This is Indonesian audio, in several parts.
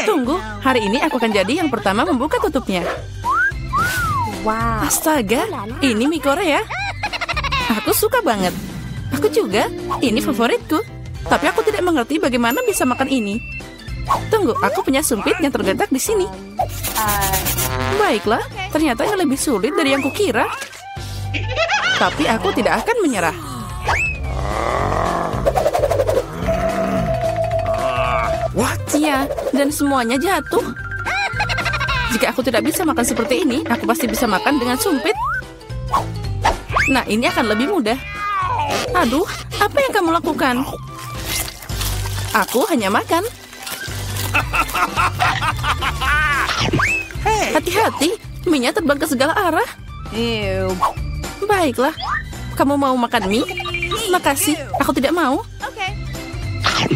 Tunggu, hari ini aku akan jadi yang pertama membuka tutupnya. Wow. Astaga, ini mie Korea. Aku suka banget. Aku juga, ini favoritku. Tapi aku tidak mengerti bagaimana bisa makan ini. Tunggu, aku punya sumpit yang terletak di sini. Baiklah, ternyata ini lebih sulit dari yang kukira. Tapi aku tidak akan menyerah. Ya, dan semuanya jatuh. Jika aku tidak bisa makan seperti ini, aku pasti bisa makan dengan sumpit. Nah, ini akan lebih mudah. Aduh, apa yang kamu lakukan? Aku hanya makan. Hati-hati, mie-nya terbang ke segala arah. Ew. Baiklah, kamu mau makan mie? Makasih, aku tidak mau.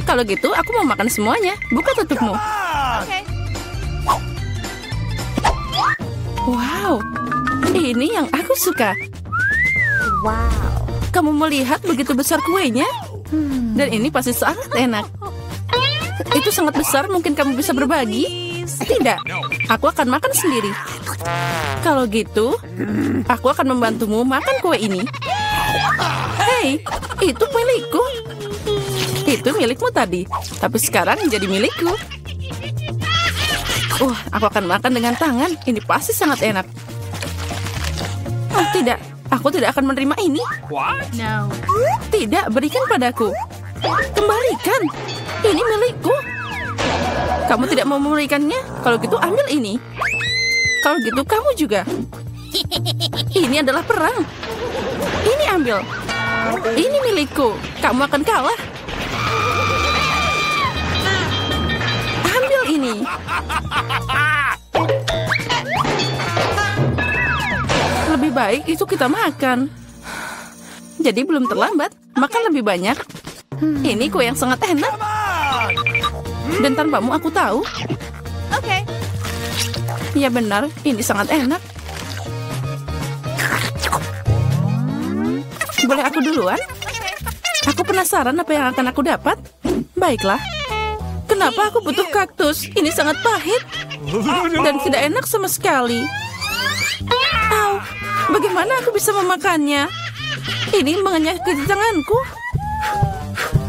Kalau gitu, aku mau makan semuanya. Buka tutupmu. Wow, ini yang aku suka. Wow. Kamu melihat begitu besar kuenya? Dan ini pasti sangat enak. Itu sangat besar, mungkin kamu bisa berbagi? Tidak, aku akan makan sendiri. Kalau gitu, aku akan membantumu makan kue ini. Hei, itu milikku. Itu milikmu tadi, tapi sekarang jadi milikku. Aku akan makan dengan tangan. Ini pasti sangat enak. Oh tidak, aku tidak akan menerima ini. No. Tidak, berikan padaku. Kembalikan. Ini milikku. Kamu tidak mau memberikannya? Kalau gitu ambil ini. Kalau gitu kamu juga. Ini adalah perang. Ini ambil. Ini milikku. Kamu akan kalah. Ambil ini. Lebih baik itu kita makan. Jadi belum terlambat. Makan lebih banyak. Ini kue yang sangat enak. Dan tanpamu aku tahu. Ya benar, ini sangat enak. Boleh aku duluan? Aku penasaran apa yang akan aku dapat. Baiklah. Kenapa aku butuh kaktus? Ini sangat pahit. Dan tidak enak sama sekali. Au, bagaimana aku bisa memakannya? Ini mengenyah ke tanganku.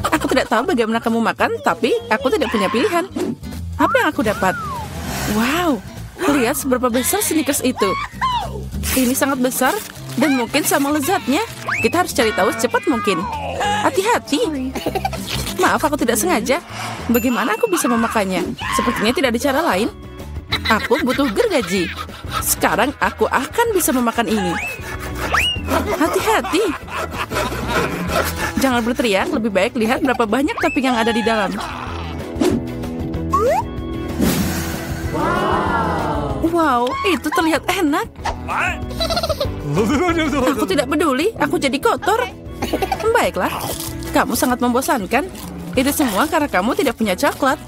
Aku tidak tahu bagaimana kamu makan, tapi aku tidak punya pilihan. Apa yang aku dapat? Wow, lihat seberapa besar Snickers itu. Ini sangat besar dan mungkin sama lezatnya. Kita harus cari tahu secepat mungkin. Hati-hati. Maaf, aku tidak sengaja. Bagaimana aku bisa memakannya? Sepertinya tidak ada cara lain. Aku butuh gergaji. Sekarang aku akan bisa memakan ini. Hati-hati. Jangan berteriak, lebih baik lihat berapa banyak topping yang ada di dalam. Wow, itu terlihat enak. Aku tidak peduli, aku jadi kotor. Baiklah, kamu sangat membosankan. Itu semua karena kamu tidak punya coklat.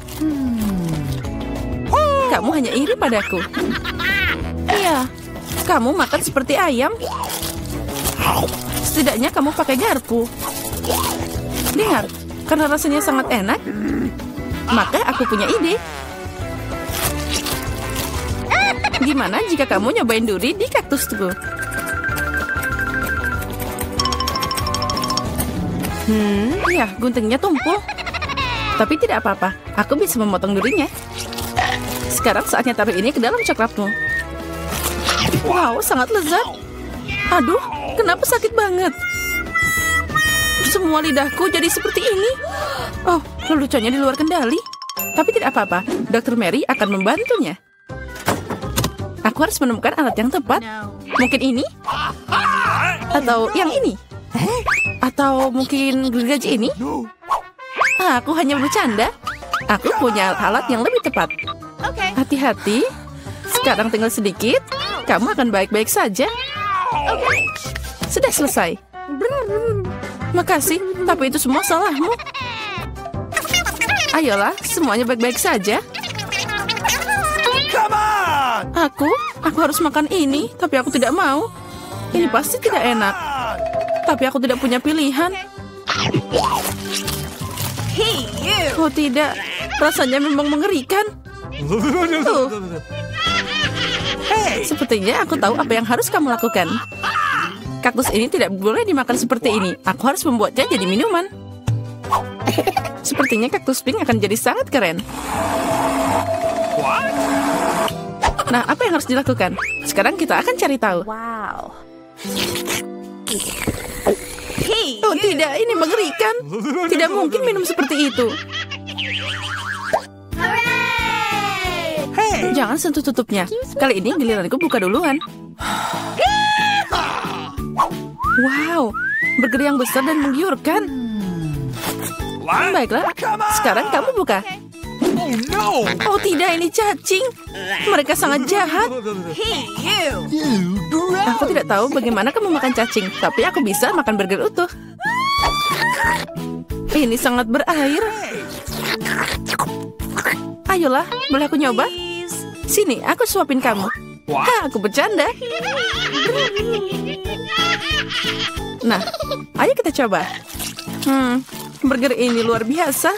Kamu hanya iri padaku. Iya, kamu makan seperti ayam. Setidaknya kamu pakai garpu. Dengar, karena rasanya sangat enak, maka aku punya ide. Gimana jika kamu nyobain duri di kaktusku? Ya, guntingnya tumpul. Tapi tidak apa-apa, aku bisa memotong durinya. Sekarang saatnya taruh ini ke dalam coklatmu. Wow, sangat lezat. Aduh, kenapa sakit banget? Semua lidahku jadi seperti ini. Oh, leluconnya di luar kendali. Tapi tidak apa-apa, Dr. Mary akan membantunya. Aku harus menemukan alat yang tepat. Mungkin ini? Atau yang ini? Atau mungkin gergaji ini? Aku hanya bercanda. Aku punya alat yang lebih tepat. Hati-hati. Sekarang tinggal sedikit. Kamu akan baik-baik saja. Sudah selesai. Makasih, tapi itu semua salahmu. Ayolah, semuanya baik-baik saja. Aku harus makan ini, tapi aku tidak mau. Ini pasti tidak enak. Tapi aku tidak punya pilihan. Oh tidak, rasanya memang mengerikan. Sepertinya aku tahu apa yang harus kamu lakukan. Kaktus ini tidak boleh dimakan seperti ini. Aku harus membuatnya jadi minuman. Sepertinya kaktus pink akan jadi sangat keren. Nah, apa yang harus dilakukan? Sekarang kita akan cari tahu. Wow. Oh tidak, ini mengerikan. Tidak mungkin minum seperti itu. Jangan sentuh tutupnya. Kali ini giliranku buka duluan. Wow, burger yang besar dan menggiurkan. Baiklah, sekarang kamu buka. Oh tidak, ini cacing. Mereka sangat jahat. Aku tidak tahu bagaimana kamu makan cacing, tapi aku bisa makan burger utuh. Ini sangat berair. Ayolah, boleh aku nyoba? Sini, aku suapin kamu. Aku bercanda. Nah, ayo kita coba. Burger ini luar biasa.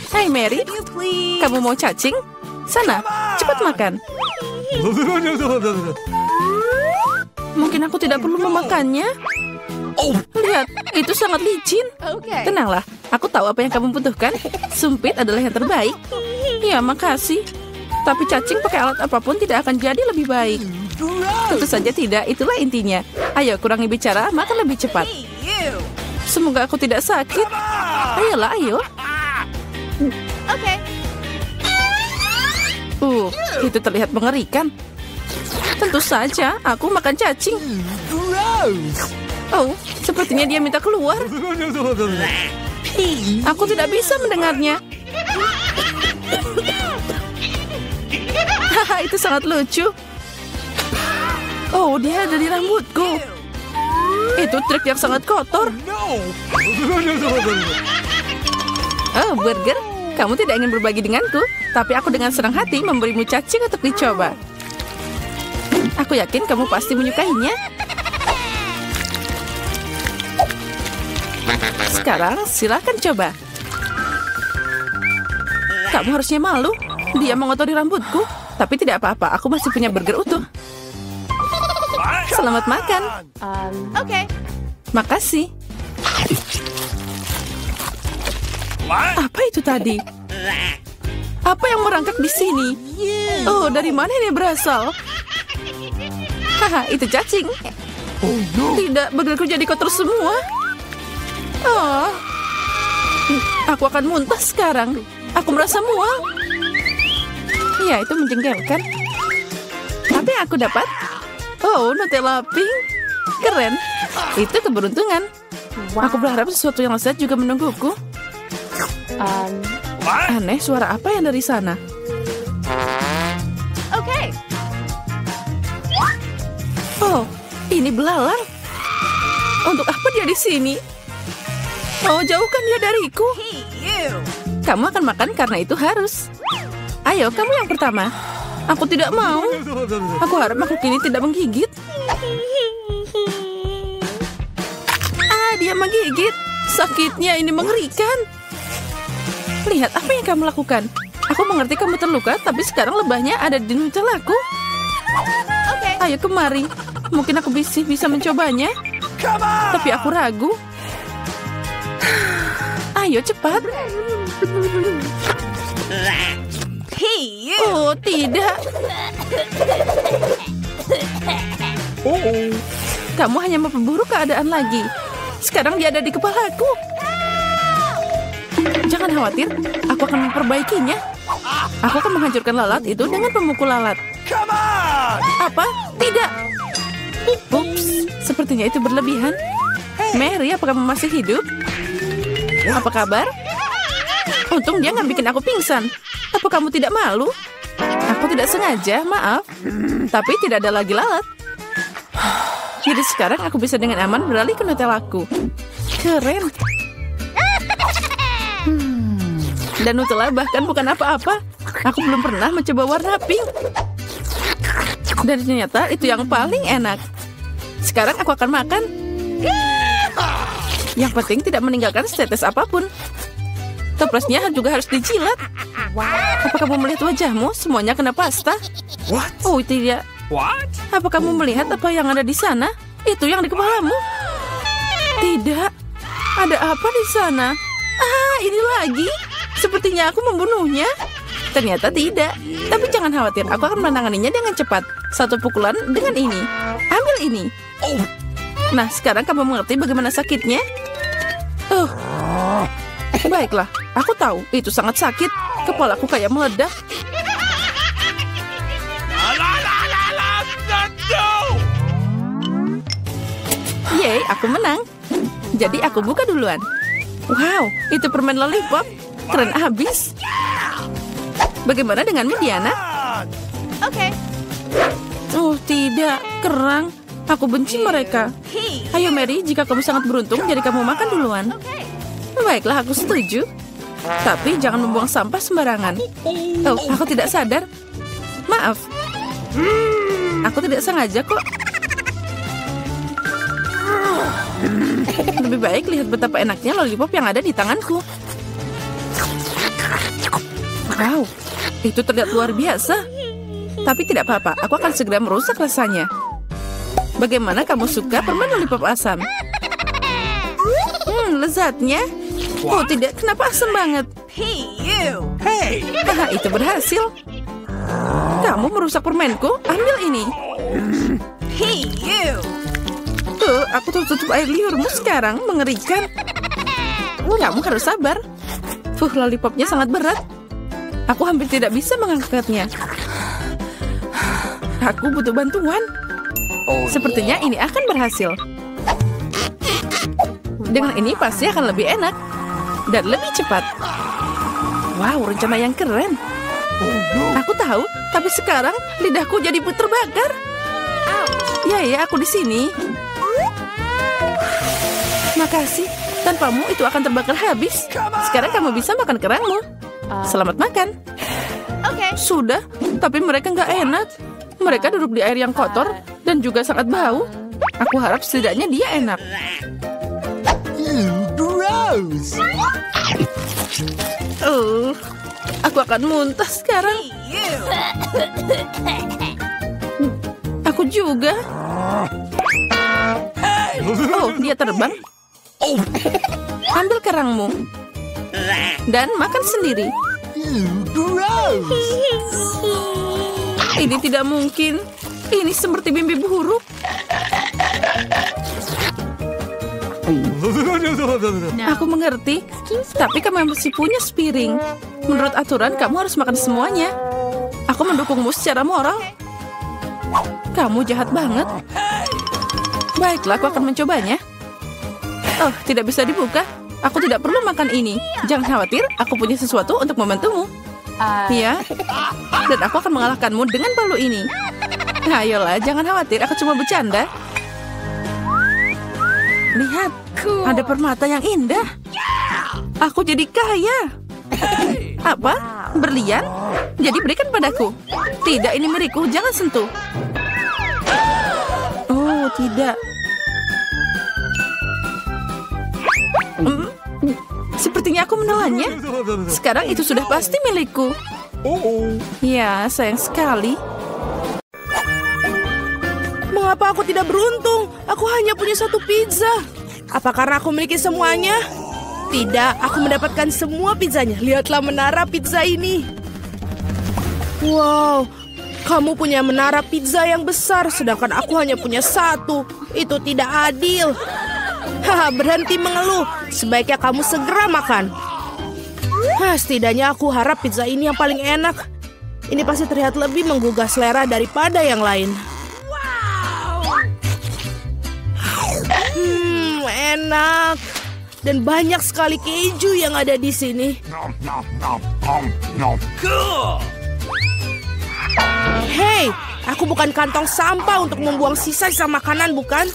Hai Mary, kamu mau cacing? Sana, cepat makan. Mungkin aku tidak perlu memakannya. Lihat, itu sangat licin. Tenanglah, aku tahu apa yang kamu butuhkan. Sumpit adalah yang terbaik. Ya, makasih. Tapi cacing pakai alat apapun tidak akan jadi lebih baik. Tentu saja tidak, itulah intinya. Ayo, kurangi bicara, makan lebih cepat. Semoga aku tidak sakit. Ayolah, ayo. Itu terlihat mengerikan. Tentu saja, aku makan cacing. Oh, sepertinya dia minta keluar. Aku tidak bisa mendengarnya. Haha, itu sangat lucu. Oh, dia ada di rambutku. Itu trik yang sangat kotor. Oh, burger. Kamu tidak ingin berbagi denganku, tapi aku dengan senang hati memberimu cacing untuk dicoba. Aku yakin kamu pasti menyukainya. Sekarang silakan coba. Kamu harusnya malu. Dia mengotori rambutku. Tapi tidak apa-apa, aku masih punya burger utuh. Selamat makan. Makasih. Apa itu tadi? Apa yang merangkak di sini? Oh, dari mana ini berasal? Haha, itu cacing. Tidak, burgerku jadi kotor semua. Oh, aku akan muntah sekarang. Aku merasa mual. Ya, itu menjengkelkan. Apa yang aku dapat? Oh, Nutella pink. Keren. Itu keberuntungan. Aku berharap sesuatu yang lezat juga menungguku. Aneh, suara apa yang dari sana? Oh, ini belalang. Untuk apa dia di sini? Oh, jauhkan dia dariku. Kamu akan makan karena itu harus. Ayo, kamu yang pertama. Aku tidak mau. Aku harap makhluk ini tidak menggigit. Dia menggigit. Sakitnya ini mengerikan. Lihat apa yang kamu lakukan. Aku mengerti kamu terluka, tapi sekarang lebahnya ada di Nutellaku. Ayo kemari. Mungkin aku bisa mencobanya. Tapi aku ragu. Ayo cepat. Oh, tidak. Kamu hanya memperburuk keadaan lagi. Sekarang dia ada di kepalaku. Jangan khawatir, aku akan memperbaikinya. Aku akan menghancurkan lalat itu dengan pemukul lalat. Apa? Tidak. Ups, sepertinya itu berlebihan. Mary, apakah kamu masih hidup? Apa kabar? Untung dia nggak bikin aku pingsan. Apa kamu tidak malu? Aku tidak sengaja, maaf. Tapi tidak ada lagi lalat. Jadi sekarang aku bisa dengan aman beralih ke Nutellaku. Keren. Dan Nutella bahkan bukan apa-apa. Aku belum pernah mencoba warna pink. Dan ternyata itu yang paling enak. Sekarang aku akan makan. Yang penting tidak meninggalkan setetes apapun. Toplesnya juga harus dijilat. Apa kamu melihat wajahmu? Semuanya kena pasta. Oh, tidak. Apa kamu melihat apa yang ada di sana? Itu yang di kepalamu. Tidak. Ada apa di sana? Ah, ini lagi. Sepertinya aku membunuhnya. Ternyata tidak. Tapi jangan khawatir, aku akan menanganinya dengan cepat. Satu pukulan dengan ini. Ambil ini. Nah, sekarang kamu mengerti bagaimana sakitnya? Baiklah, aku tahu itu sangat sakit. Kepalaku kayak meledak. Yeay, aku menang. Jadi aku buka duluan. Wow, itu permen lollipop. Keren abis. Bagaimana denganmu, Diana? Okay. Oh, tidak. Kerang. Aku benci mereka. Ayo, Mary. Jika kamu sangat beruntung, jadi kamu makan duluan. Baiklah, aku setuju. Tapi jangan membuang sampah sembarangan. Oh, aku tidak sadar. Maaf. Aku tidak sengaja kok. Lebih baik lihat betapa enaknya lollipop yang ada di tanganku. Wow, itu terlihat luar biasa. Tapi tidak apa-apa, aku akan segera merusak rasanya. Bagaimana kamu suka permen lollipop asam? Lezatnya. Oh tidak, kenapa asam banget? Haha, itu berhasil. Kamu merusak permenku, ambil ini. Aku tutup air liurmu sekarang, mengerikan. Kamu harus sabar. Lollipopnya sangat berat. Aku hampir tidak bisa mengangkatnya. Aku butuh bantuan. Sepertinya ini akan berhasil. Dengan ini pasti akan lebih enak. Dan lebih cepat. Wow, rencana yang keren. Aku tahu, tapi sekarang lidahku jadi terbakar. Ya, aku di sini. Makasih. Tanpamu itu akan terbakar habis. Sekarang kamu bisa makan kerangmu. Selamat makan. Sudah, tapi mereka nggak enak. Mereka duduk di air yang kotor dan juga sangat bau. Aku harap setidaknya dia enak. Gross. Aku akan muntah sekarang. Aku juga. Oh, dia terbang. Ambil kerangmu. Dan makan sendiri. Gross. Ini tidak mungkin. Ini seperti mimpi buruk. Aku mengerti. Tapi kamu masih punya piring. Menurut aturan, kamu harus makan semuanya. Aku mendukungmu secara moral. Kamu jahat banget. Baiklah, aku akan mencobanya. Oh, tidak bisa dibuka. Aku tidak perlu makan ini. Jangan khawatir, aku punya sesuatu untuk membantumu. Ya, dan aku akan mengalahkanmu dengan palu ini. Ayolah, jangan khawatir, aku cuma bercanda. Lihat, ada permata yang indah. Aku jadi kaya. Apa? Berlian? Jadi berikan padaku. Tidak, ini milikku, jangan sentuh. Oh, tidak. Sepertinya aku menelannya. Sekarang itu sudah pasti milikku. Ya, sayang sekali. Mengapa aku tidak beruntung? Aku hanya punya satu pizza. Apa karena aku memiliki semuanya? Tidak, aku mendapatkan semua pizzanya. Lihatlah menara pizza ini. Wow, kamu punya menara pizza yang besar, sedangkan aku hanya punya satu. Itu tidak adil. Haha, berhenti mengeluh. Sebaiknya kamu segera makan. Setidaknya aku harap pizza ini yang paling enak. Ini pasti terlihat lebih menggugah selera daripada yang lain. Enak. Dan banyak sekali keju yang ada di sini. Hei, aku bukan kantong sampah untuk membuang sisa-sisa makanan, bukan?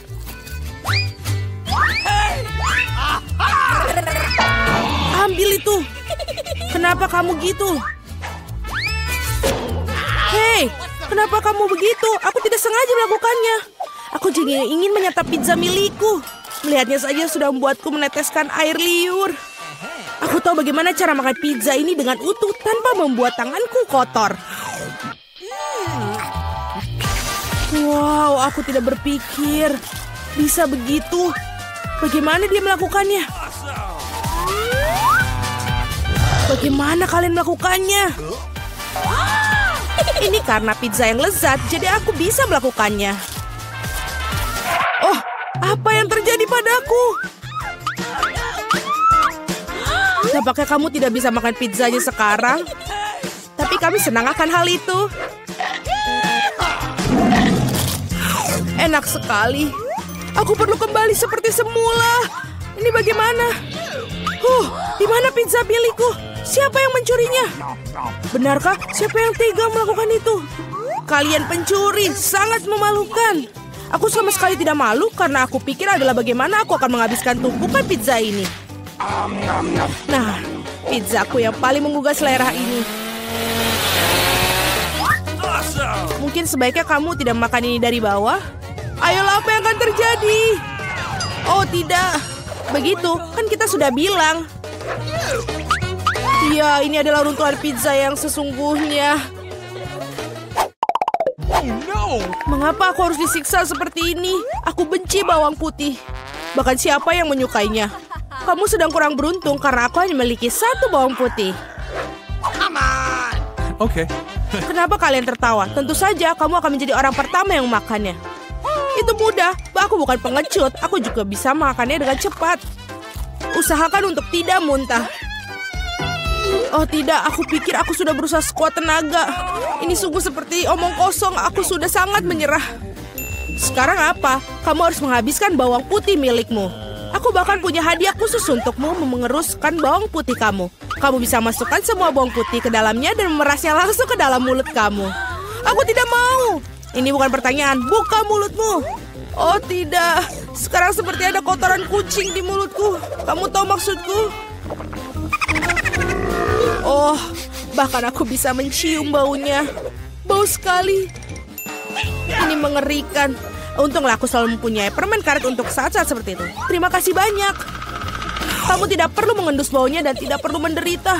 Ambil itu. Kenapa kamu gitu? Hei, kenapa kamu begitu? Aku tidak sengaja melakukannya. Aku juga ingin menyantap pizza milikku. Melihatnya saja sudah membuatku meneteskan air liur. Aku tahu bagaimana cara makan pizza ini dengan utuh tanpa membuat tanganku kotor. Wow, aku tidak berpikir bisa begitu. Bagaimana dia melakukannya? Bagaimana kalian melakukannya? Ini karena pizza yang lezat, jadi aku bisa melakukannya. Oh, apa yang terjadi padaku? Tampaknya kamu tidak bisa makan pizzanya sekarang. Tapi kami senang akan hal itu. Enak sekali. Aku perlu kembali seperti semula. Ini bagaimana? Di mana pizza milikku? Siapa yang mencurinya? Benarkah? Siapa yang tega melakukan itu? Kalian pencuri, sangat memalukan. Aku sama sekali tidak malu karena aku pikir adalah bagaimana aku akan menghabiskan tumpukan pizza ini. Nah, pizzaku yang paling menggugah selera ini. Mungkin sebaiknya kamu tidak makan ini dari bawah. Ayolah, apa yang akan terjadi? Oh, tidak. Begitu, kan kita sudah bilang. Iya, ini adalah runtuhan pizza yang sesungguhnya. Mengapa aku harus disiksa seperti ini? Aku benci bawang putih. Bahkan siapa yang menyukainya? Kamu sedang kurang beruntung karena aku hanya memiliki satu bawang putih. Okay. Kenapa kalian tertawa? Tentu saja kamu akan menjadi orang pertama yang memakannya. Itu mudah. Aku bukan pengecut. Aku juga bisa makannya dengan cepat. Usahakan untuk tidak muntah. Oh tidak, aku pikir aku sudah berusaha sekuat tenaga. Ini sungguh seperti omong kosong. Aku sudah sangat menyerah. Sekarang apa? Kamu harus menghabiskan bawang putih milikmu. Aku bahkan punya hadiah khusus untukmu mengeruskan bawang putih kamu. Kamu bisa masukkan semua bawang putih ke dalamnya dan memerasnya langsung ke dalam mulut kamu. Aku tidak mau. Ini bukan pertanyaan, buka mulutmu. Oh tidak, sekarang seperti ada kotoran kucing di mulutku. Kamu tahu maksudku? Oh, bahkan aku bisa mencium baunya. Bau sekali. Ini mengerikan. Untunglah aku selalu mempunyai permen karet untuk saat-saat seperti itu. Terima kasih banyak. Kamu tidak perlu mengendus baunya dan tidak perlu menderita.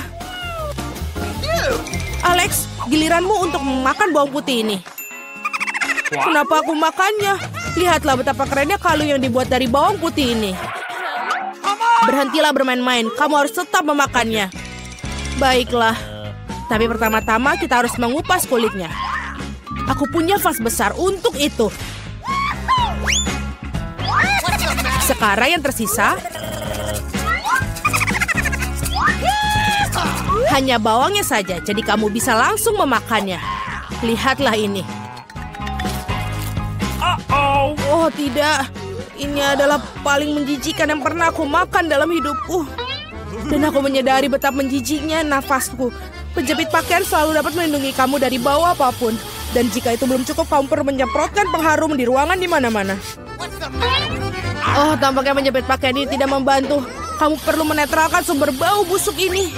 Alex, giliranmu untuk memakan bawang putih ini. Kenapa aku makannya? Lihatlah betapa kerennya kalung yang dibuat dari bawang putih ini. Berhentilah bermain-main. Kamu harus tetap memakannya. Baiklah. Tapi pertama-tama kita harus mengupas kulitnya. Aku punya vas besar untuk itu. Sekarang yang tersisa hanya bawangnya saja, jadi kamu bisa langsung memakannya. Lihatlah ini. Oh tidak, ini adalah paling menjijikan yang pernah aku makan dalam hidupku. Dan aku menyadari betapa menjijiknya nafasku. Penjepit pakaian selalu dapat melindungi kamu dari bau apapun. Dan jika itu belum cukup, kamu perlu menyemprotkan pengharum di ruangan di mana-mana. Oh, tampaknya menjepit pakaian ini tidak membantu. Kamu perlu menetralkan sumber bau busuk ini.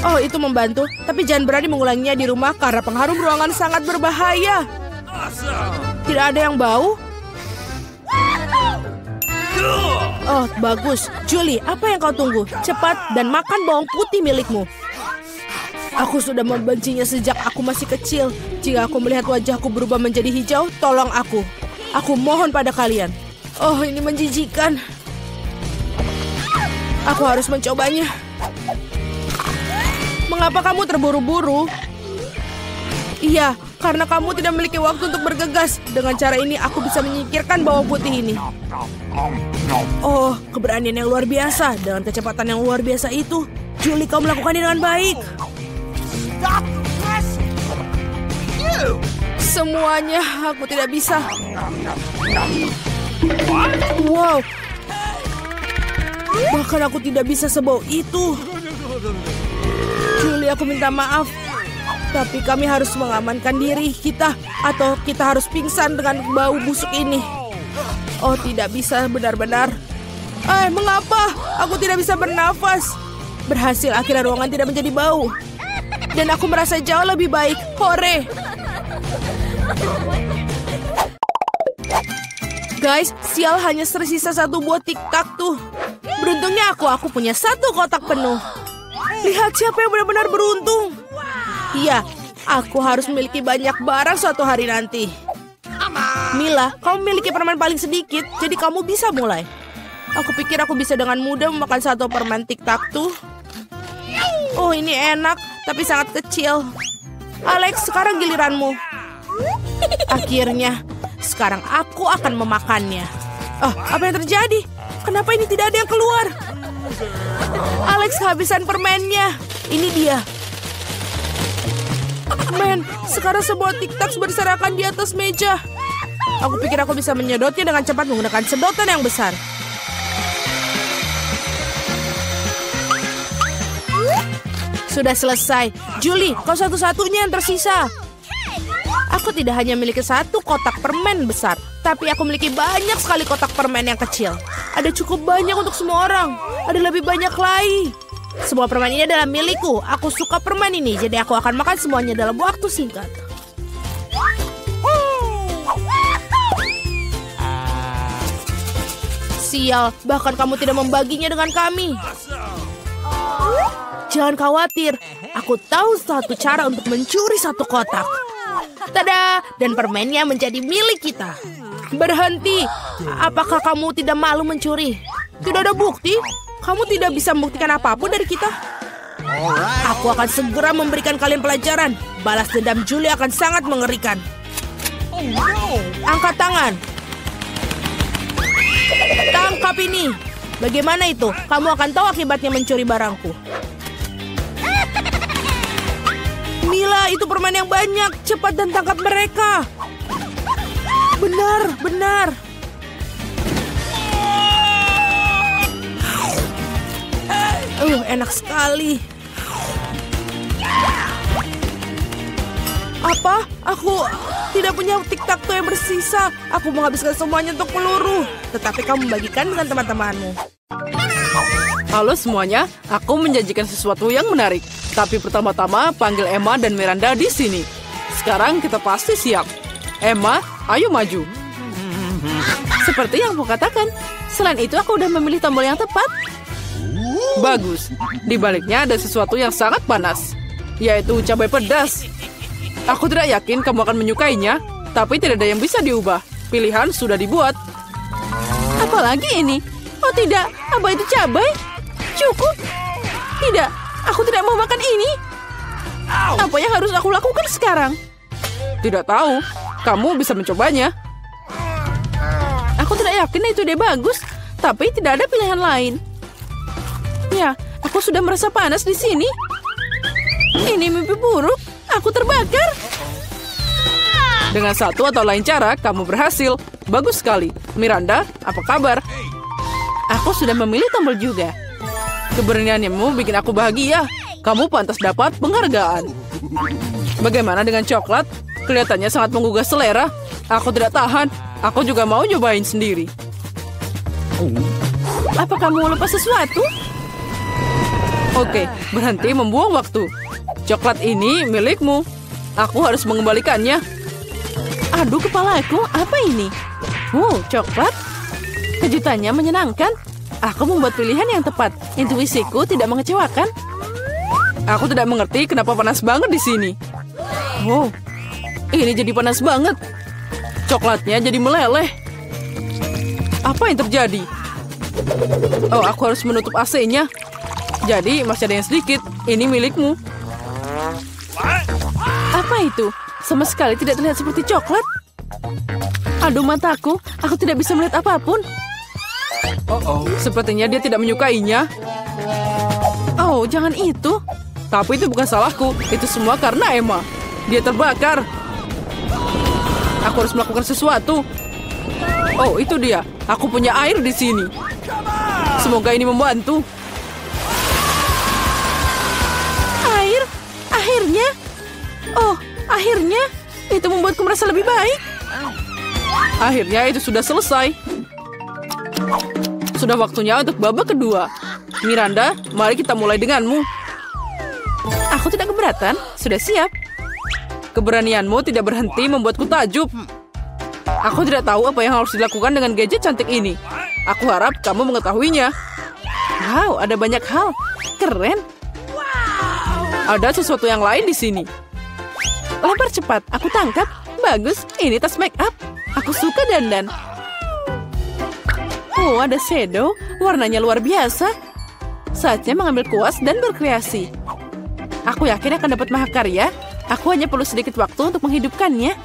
Oh, itu membantu. Tapi jangan berani mengulanginya di rumah karena pengharum ruangan sangat berbahaya. Tidak ada yang bau? Oh, bagus. Julie, apa yang kau tunggu? Cepat dan makan bawang putih milikmu. Aku sudah membencinya sejak aku masih kecil. Jika aku melihat wajahku berubah menjadi hijau, tolong aku. Aku mohon pada kalian. Oh, ini menjijikan. Aku harus mencobanya. Mengapa kamu terburu-buru? Iya, karena kamu tidak memiliki waktu untuk bergegas. Dengan cara ini, aku bisa menyingkirkan bawang putih ini. Oh, keberanian yang luar biasa. Dengan kecepatan yang luar biasa itu, Julie, kau melakukannya dengan baik. Semuanya, aku tidak bisa. Wow. Bahkan aku tidak bisa sebau itu. Julie, aku minta maaf. Tapi kami harus mengamankan diri kita. Atau kita harus pingsan dengan bau busuk ini. Oh, tidak bisa benar-benar. Mengapa? Aku tidak bisa bernafas. Berhasil, akhirnya ruangan tidak menjadi bau. Dan aku merasa jauh lebih baik. Hore! Guys, sial, hanya tersisa satu buah tiktak tuh. Beruntungnya aku punya 1 kotak penuh. Lihat siapa yang benar-benar beruntung. Iya, aku harus memiliki banyak barang suatu hari nanti. Mila, kamu memiliki permen paling sedikit, jadi kamu bisa mulai. Aku pikir aku bisa dengan mudah memakan 1 permen tic-tac-toe. Oh, ini enak, tapi sangat kecil. Alex, sekarang giliranmu. Akhirnya, sekarang aku akan memakannya. Oh, apa yang terjadi? Kenapa ini tidak ada yang keluar? Alex kehabisan permennya. Ini dia. Men, sekarang semua tic-tac berserakan di atas meja. Aku pikir aku bisa menyedotnya dengan cepat menggunakan sedotan yang besar. Sudah selesai. Julie, kau satu-satunya yang tersisa. Aku tidak hanya memiliki 1 kotak permen besar, tapi aku memiliki banyak sekali kotak permen yang kecil. Ada cukup banyak untuk semua orang. Ada lebih banyak lagi. Semua permen ini adalah milikku. Aku suka permen ini, jadi aku akan makan semuanya dalam waktu singkat. Sial, bahkan kamu tidak membaginya dengan kami. Jangan khawatir, aku tahu satu cara untuk mencuri 1 kotak. Tada! Dan permennya menjadi milik kita. Berhenti! Apakah kamu tidak malu mencuri? Tidak ada bukti. Kamu tidak bisa membuktikan apapun dari kita. Aku akan segera memberikan kalian pelajaran. Balas dendam Julie akan sangat mengerikan. Angkat tangan. Tangkap ini. Bagaimana itu? Kamu akan tahu akibatnya mencuri barangku. Mila, itu permen yang banyak. Cepat dan tangkap mereka. Benar, benar. Enak sekali. Apa? Aku tidak punya tic-tac-toe yang bersisa. Aku menghabiskan semuanya untuk peluru. Tetapi kamu bagikan dengan teman-temanmu. Halo semuanya, aku menjanjikan sesuatu yang menarik. Tapi pertama-tama panggil Emma dan Miranda di sini. Sekarang kita pasti siap. Emma, ayo maju. Seperti yang aku katakan. Selain itu aku udah memilih tombol yang tepat. Bagus. Di baliknya ada sesuatu yang sangat panas, yaitu cabai pedas. Aku tidak yakin kamu akan menyukainya, tapi tidak ada yang bisa diubah. Pilihan sudah dibuat. Apalagi ini? Oh tidak, apa itu cabai? Cukup. Tidak, aku tidak mau makan ini. Apa yang harus aku lakukan sekarang? Tidak tahu. Kamu bisa mencobanya. Aku tidak yakin itu ide bagus, tapi tidak ada pilihan lain. Ya, aku sudah merasa panas di sini. Ini mimpi buruk. Aku terbakar. Dengan satu atau lain cara, kamu berhasil. Bagus sekali. Miranda, apa kabar? Aku sudah memilih tombol juga. Keberanianmu bikin aku bahagia. Kamu pantas dapat penghargaan. Bagaimana dengan coklat? Kelihatannya sangat menggugah selera. Aku tidak tahan. Aku juga mau nyobain sendiri. Apa kamu lupa sesuatu? Oke, berhenti membuang waktu. Coklat ini milikmu. Aku harus mengembalikannya. Aduh, kepalaku. Apa ini? Coklat. Kejutannya menyenangkan. Aku membuat pilihan yang tepat. Intuisiku tidak mengecewakan. Aku tidak mengerti kenapa panas banget di sini. Ini jadi panas banget. Coklatnya jadi meleleh. Apa yang terjadi? Oh, aku harus menutup AC-nya. Jadi masih ada yang sedikit. Ini milikmu. Apa itu? Sama sekali tidak terlihat seperti coklat. Aduh, mataku. Aku tidak bisa melihat apapun. Sepertinya dia tidak menyukainya. Oh, jangan itu. Tapi itu bukan salahku. Itu semua karena Emma. Dia terbakar. Aku harus melakukan sesuatu. Oh, itu dia. Aku punya air di sini. Semoga ini membantu. Air? Akhirnya? Oh, akhirnya. Itu membuatku merasa lebih baik. Akhirnya itu sudah selesai. Sudah waktunya untuk babak kedua. Miranda, mari kita mulai denganmu. Aku tidak keberatan. Sudah siap. Keberanianmu tidak berhenti membuatku takjub. Aku tidak tahu apa yang harus dilakukan dengan gadget cantik ini. Aku harap kamu mengetahuinya. Wow, ada banyak hal. Keren. Ada sesuatu yang lain di sini. Lempar cepat, aku tangkap. Bagus, ini tas make up. Aku suka dandan. Oh, ada shadow. Warnanya luar biasa. Saatnya mengambil kuas dan berkreasi. Aku yakin akan dapat mahakarya. Aku hanya perlu sedikit waktu untuk menghidupkannya.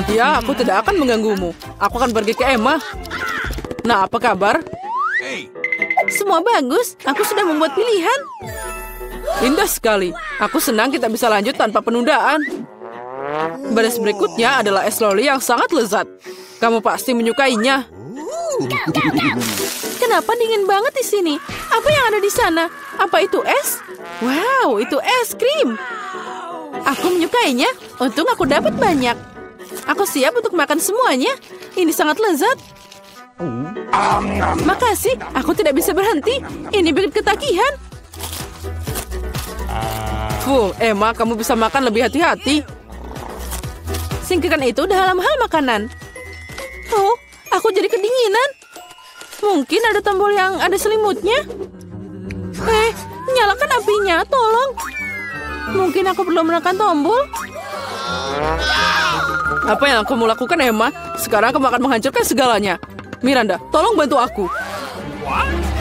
Ya, aku tidak akan mengganggumu. Aku akan pergi ke Emma. Nah, apa kabar? Semua bagus. Aku sudah membuat pilihan. Indah sekali. Aku senang kita bisa lanjut tanpa penundaan. Baris berikutnya adalah es loli yang sangat lezat. Kamu pasti menyukainya. Kenapa dingin banget di sini? Apa yang ada di sana? Apa itu es? Wow, itu es krim. Aku menyukainya. Untung aku dapat banyak. Aku siap untuk makan semuanya. Ini sangat lezat. Makasih, aku tidak bisa berhenti. Ini bikin ketagihan. Emma, kamu bisa makan lebih hati-hati. Singkirkan itu dalam hal makanan. Oh, aku jadi kedinginan. Mungkin ada tombol yang ada selimutnya. Nyalakan apinya, tolong. Mungkin aku perlu menekan tombol. Apa yang kamu lakukan, Emma? Sekarang kamu akan menghancurkan segalanya. Miranda, tolong bantu aku.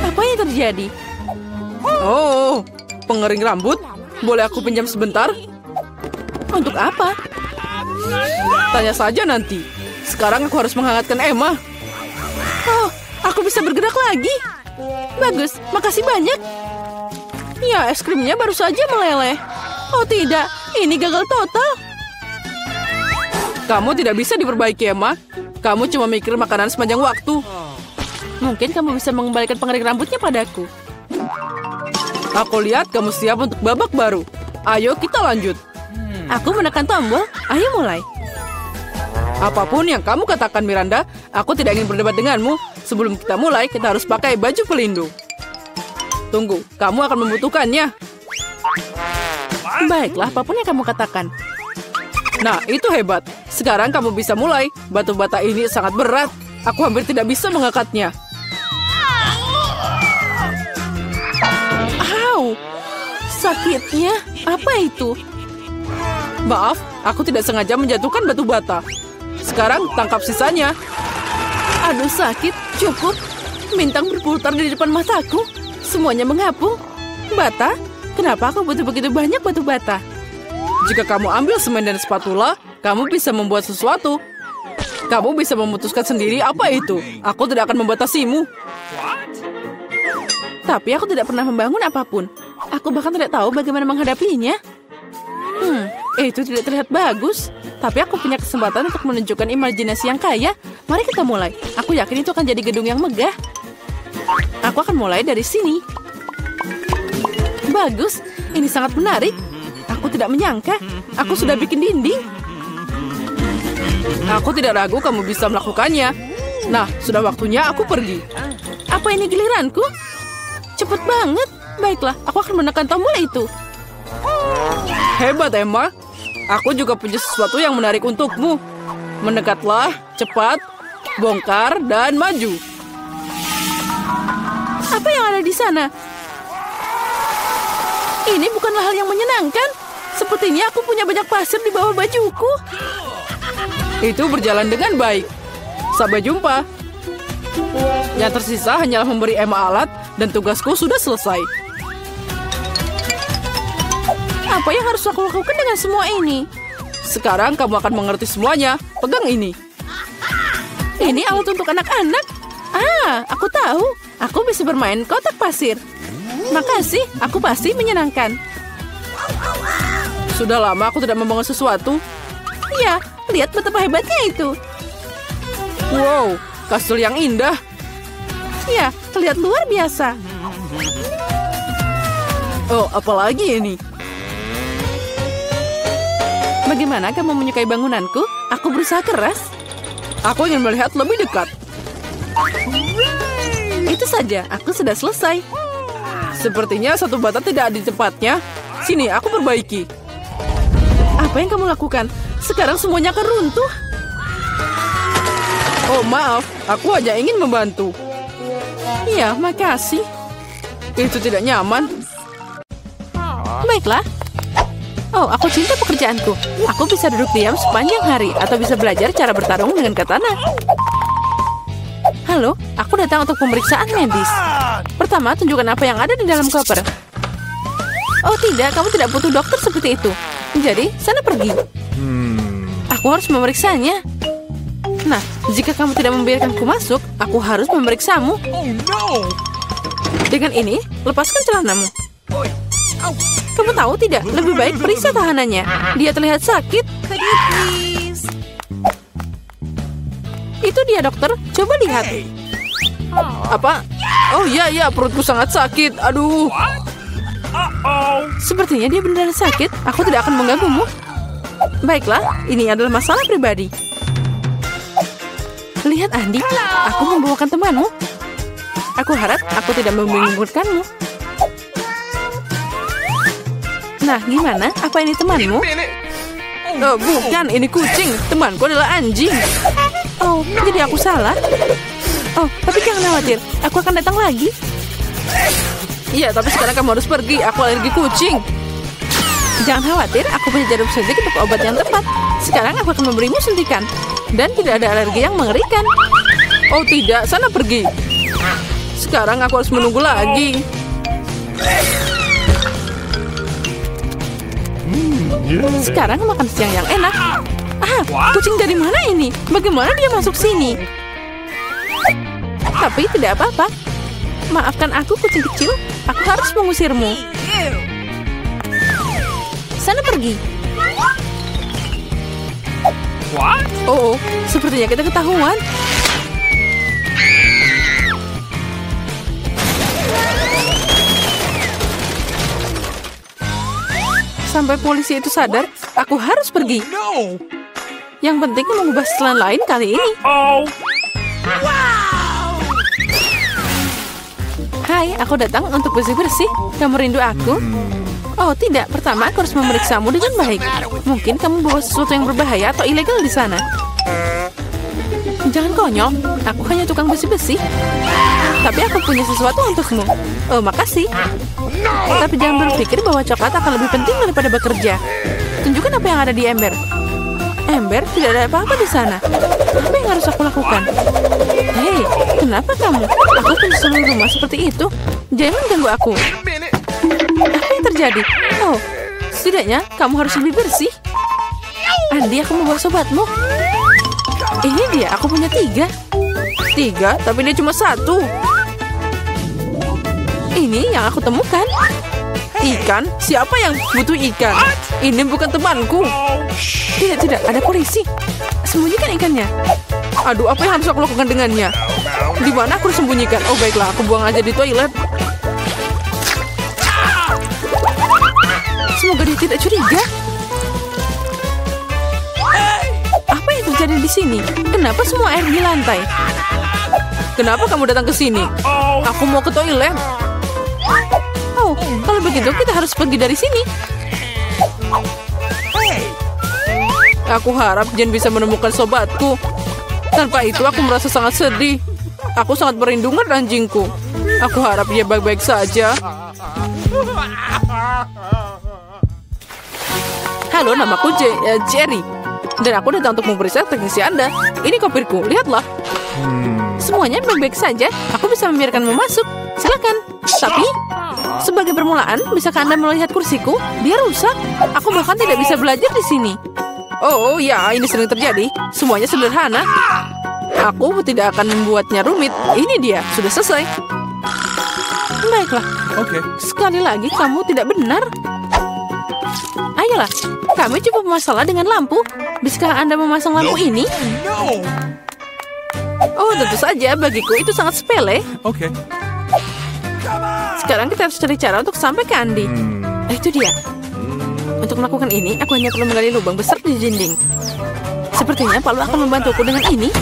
Apa yang terjadi? Oh, pengering rambut. Boleh aku pinjam sebentar? Untuk apa? Tanya saja nanti. Sekarang aku harus menghangatkan Emma. Oh, aku bisa bergerak lagi. Bagus, makasih banyak. Ya, es krimnya baru saja meleleh. Oh tidak, ini gagal total. Kamu tidak bisa diperbaiki, Emma. Kamu cuma mikir makanan sepanjang waktu. Mungkin kamu bisa mengembalikan pengering rambutnya padaku. Aku lihat kamu siap untuk babak baru. Ayo kita lanjut. Aku menekan tombol. Ayo mulai. Apapun yang kamu katakan, Miranda, aku tidak ingin berdebat denganmu. Sebelum kita mulai, kita harus pakai baju pelindung. Tunggu, kamu akan membutuhkannya. Baiklah, apapun yang kamu katakan. Nah, itu hebat. Sekarang kamu bisa mulai. Batu bata ini sangat berat. Aku hampir tidak bisa mengangkatnya. Au! Sakitnya. Apa itu? Maaf, aku tidak sengaja menjatuhkan batu bata. Sekarang tangkap sisanya. Aduh, sakit. Cukup. Bintang berputar di depan mataku. Semuanya mengapung. Bata? Kenapa aku butuh begitu banyak batu bata? Jika kamu ambil semen dan spatula, kamu bisa membuat sesuatu. Kamu bisa memutuskan sendiri apa itu. Aku tidak akan membatasimu. Tapi aku tidak pernah membangun apapun. Aku bahkan tidak tahu bagaimana menghadapinya. Itu tidak terlihat bagus. Tapi aku punya kesempatan untuk menunjukkan imajinasi yang kaya. Mari kita mulai. Aku yakin itu akan jadi gedung yang megah. Aku akan mulai dari sini. Bagus. Ini sangat menarik. Aku tidak menyangka. Aku sudah bikin dinding. Aku tidak ragu kamu bisa melakukannya. Nah, sudah waktunya aku pergi. Apa ini giliranku? Cepat banget. Baiklah, aku akan menekan tombol itu. Hebat, Emma. Aku juga punya sesuatu yang menarik untukmu. Mendekatlah, cepat, bongkar, dan maju. Apa yang ada di sana? Ini bukanlah hal yang menyenangkan. Sepertinya aku punya banyak pasir di bawah bajuku. Itu berjalan dengan baik. Sampai jumpa. Yang tersisa hanyalah memberi Emma alat dan tugasku sudah selesai. Apa yang harus aku lakukan dengan semua ini? Sekarang kamu akan mengerti semuanya. Pegang ini. Ini alat untuk anak-anak. Aku tahu. Aku bisa bermain kotak pasir. Makasih, aku pasti menyenangkan. Sudah lama aku tidak membangun sesuatu. Ya, lihat betapa hebatnya itu. Wow, kastil yang indah. Ya, terlihat luar biasa. Oh, apalagi ini? Bagaimana kamu menyukai bangunanku? Aku berusaha keras. Aku ingin melihat lebih dekat. Itu saja, aku sudah selesai. Sepertinya satu bata tidak di tempatnya. Sini, aku perbaiki. Apa yang kamu lakukan? Sekarang semuanya akan runtuh. Oh, maaf. Aku hanya ingin membantu. Iya, makasih. Itu tidak nyaman. Baiklah. Oh, aku cinta pekerjaanku. Aku bisa duduk diam sepanjang hari atau bisa belajar cara bertarung dengan katana. Halo, aku datang untuk pemeriksaan medis. Pertama, tunjukkan apa yang ada di dalam koper. Oh tidak, kamu tidak butuh dokter seperti itu. Jadi, sana pergi. Aku harus memeriksanya. Nah, jika kamu tidak membiarkanku masuk, aku harus memeriksamu. Dengan ini, lepaskan celanamu. Kamu tahu tidak? Lebih baik periksa tahanannya. Dia terlihat sakit. Itu dia, dokter. Coba lihat. Apa? Oh iya, perutku sangat sakit. Aduh. Sepertinya dia benar-benar sakit. Aku tidak akan mengganggumu. Baiklah, ini adalah masalah pribadi. Lihat, Andi. Aku membawakan temanmu. Aku harap aku tidak membingungkanmu. Nah, gimana? Apa ini temanmu? Oh, bukan, ini kucing. Temanku adalah anjing. Oh, jadi aku salah. Oh, tapi jangan khawatir. Aku akan datang lagi. Iya, tapi sekarang kamu harus pergi. Aku alergi kucing. Jangan khawatir, aku punya jarum suntik untuk obat yang tepat. Sekarang aku akan memberimu suntikan. Dan tidak ada alergi yang mengerikan. Oh tidak, sana pergi. Sekarang aku harus menunggu lagi. Sekarang makan siang yang enak. Kucing dari mana ini? Bagaimana dia masuk sini? Tapi tidak apa-apa. Maafkan aku, kucing kecil. Aku harus mengusirmu. Sana pergi. Oh, sepertinya kita ketahuan. Sampai polisi itu sadar, aku harus pergi. Yang penting mengubah setelan lain kali ini. Hai, aku datang untuk bersih-bersih. Kamu rindu aku? Oh tidak, pertama aku harus memeriksamu dengan baik. Mungkin kamu bawa sesuatu yang berbahaya atau ilegal di sana. Jangan konyol, aku hanya tukang bersih-bersih. Tapi aku punya sesuatu untukmu. Oh, makasih. Tapi jangan berpikir bahwa coklat akan lebih penting daripada bekerja. Tunjukkan apa yang ada di ember. Ember, tidak ada apa-apa di sana. Apa yang harus aku lakukan? Hei, kenapa kamu? Aku punya seluruh rumah seperti itu. Jangan ganggu aku. Apa yang terjadi? Oh, setidaknya kamu harus lebih bersih. Andi, aku membawa sobatmu. Ini dia, aku punya 3. 3, tapi dia cuma 1. Ini yang aku temukan. Ikan? Siapa yang butuh ikan? Ini bukan temanku. Tidak, ada polisi. Sembunyikan ikannya. Aduh, apa yang harus aku lakukan dengannya? Di mana aku harus sembunyikan? Oh, baiklah, aku buang aja di toilet. Semoga dia tidak curiga. Apa yang terjadi di sini? Kenapa semua air di lantai? Kenapa kamu datang ke sini? Aku mau ke toilet. Oh, kalau begitu kita harus pergi dari sini. Aku harap Jen bisa menemukan sobatku. Tanpa itu aku merasa sangat sedih. Aku sangat merindukan anjingku. Aku harap dia baik-baik saja. Halo, namaku Jerry. Dan aku datang untuk memeriksa teknisi Anda. Ini kopirku, lihatlah. Semuanya baik-baik saja. Aku bisa membiarkanmu masuk. Silakan. Tapi, sebagai permulaan, bisakah Anda melihat kursiku? Dia rusak. Aku bahkan tidak bisa belajar di sini. Oh ya, ini sering terjadi. Semuanya sederhana. Aku tidak akan membuatnya rumit. Ini dia, sudah selesai. Baiklah. Oke. Sekali lagi, kamu tidak benar. Ayolah, kami cukup masalah dengan lampu. Bisakah Anda memasang lampu ini? Oh, tentu saja. Bagiku itu sangat sepele. Oke. Sekarang kita harus cari cara untuk sampai ke Andi. Itu dia. Untuk melakukan ini, aku hanya perlu menggali lubang besar di dinding. Sepertinya Palu akan membantuku dengan ini.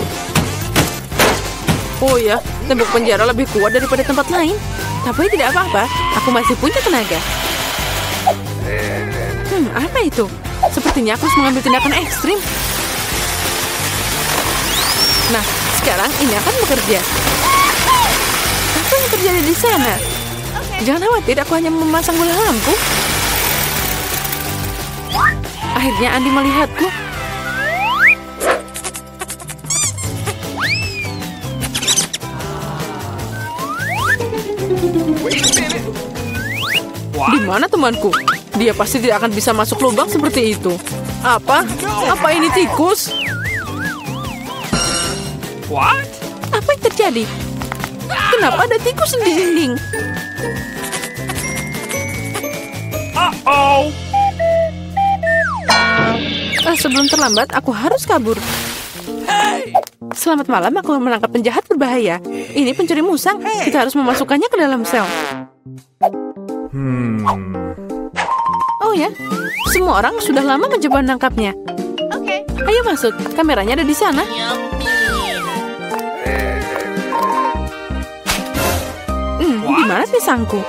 Oh ya, tembok penjara lebih kuat daripada tempat lain. Tapi tidak apa-apa, aku masih punya tenaga. Apa itu? Sepertinya aku harus mengambil tindakan ekstrim. Nah, sekarang ini akan bekerja. Apa yang terjadi di sana? Jangan khawatir, aku hanya memasang bola lampu. Akhirnya Andi melihatku. Di mana temanku? Dia pasti tidak akan bisa masuk lubang seperti itu. Apa? Apa ini tikus? What? Apa yang terjadi? Kenapa ada tikus di dinding? Uh-oh. Sebelum terlambat, aku harus kabur. Selamat malam, aku menangkap penjahat berbahaya. Ini pencuri musang. Kita harus memasukkannya ke dalam sel. Oh ya, semua orang sudah lama mencoba menangkapnya. Ayo masuk, kameranya ada di sana. Di mana pisangku?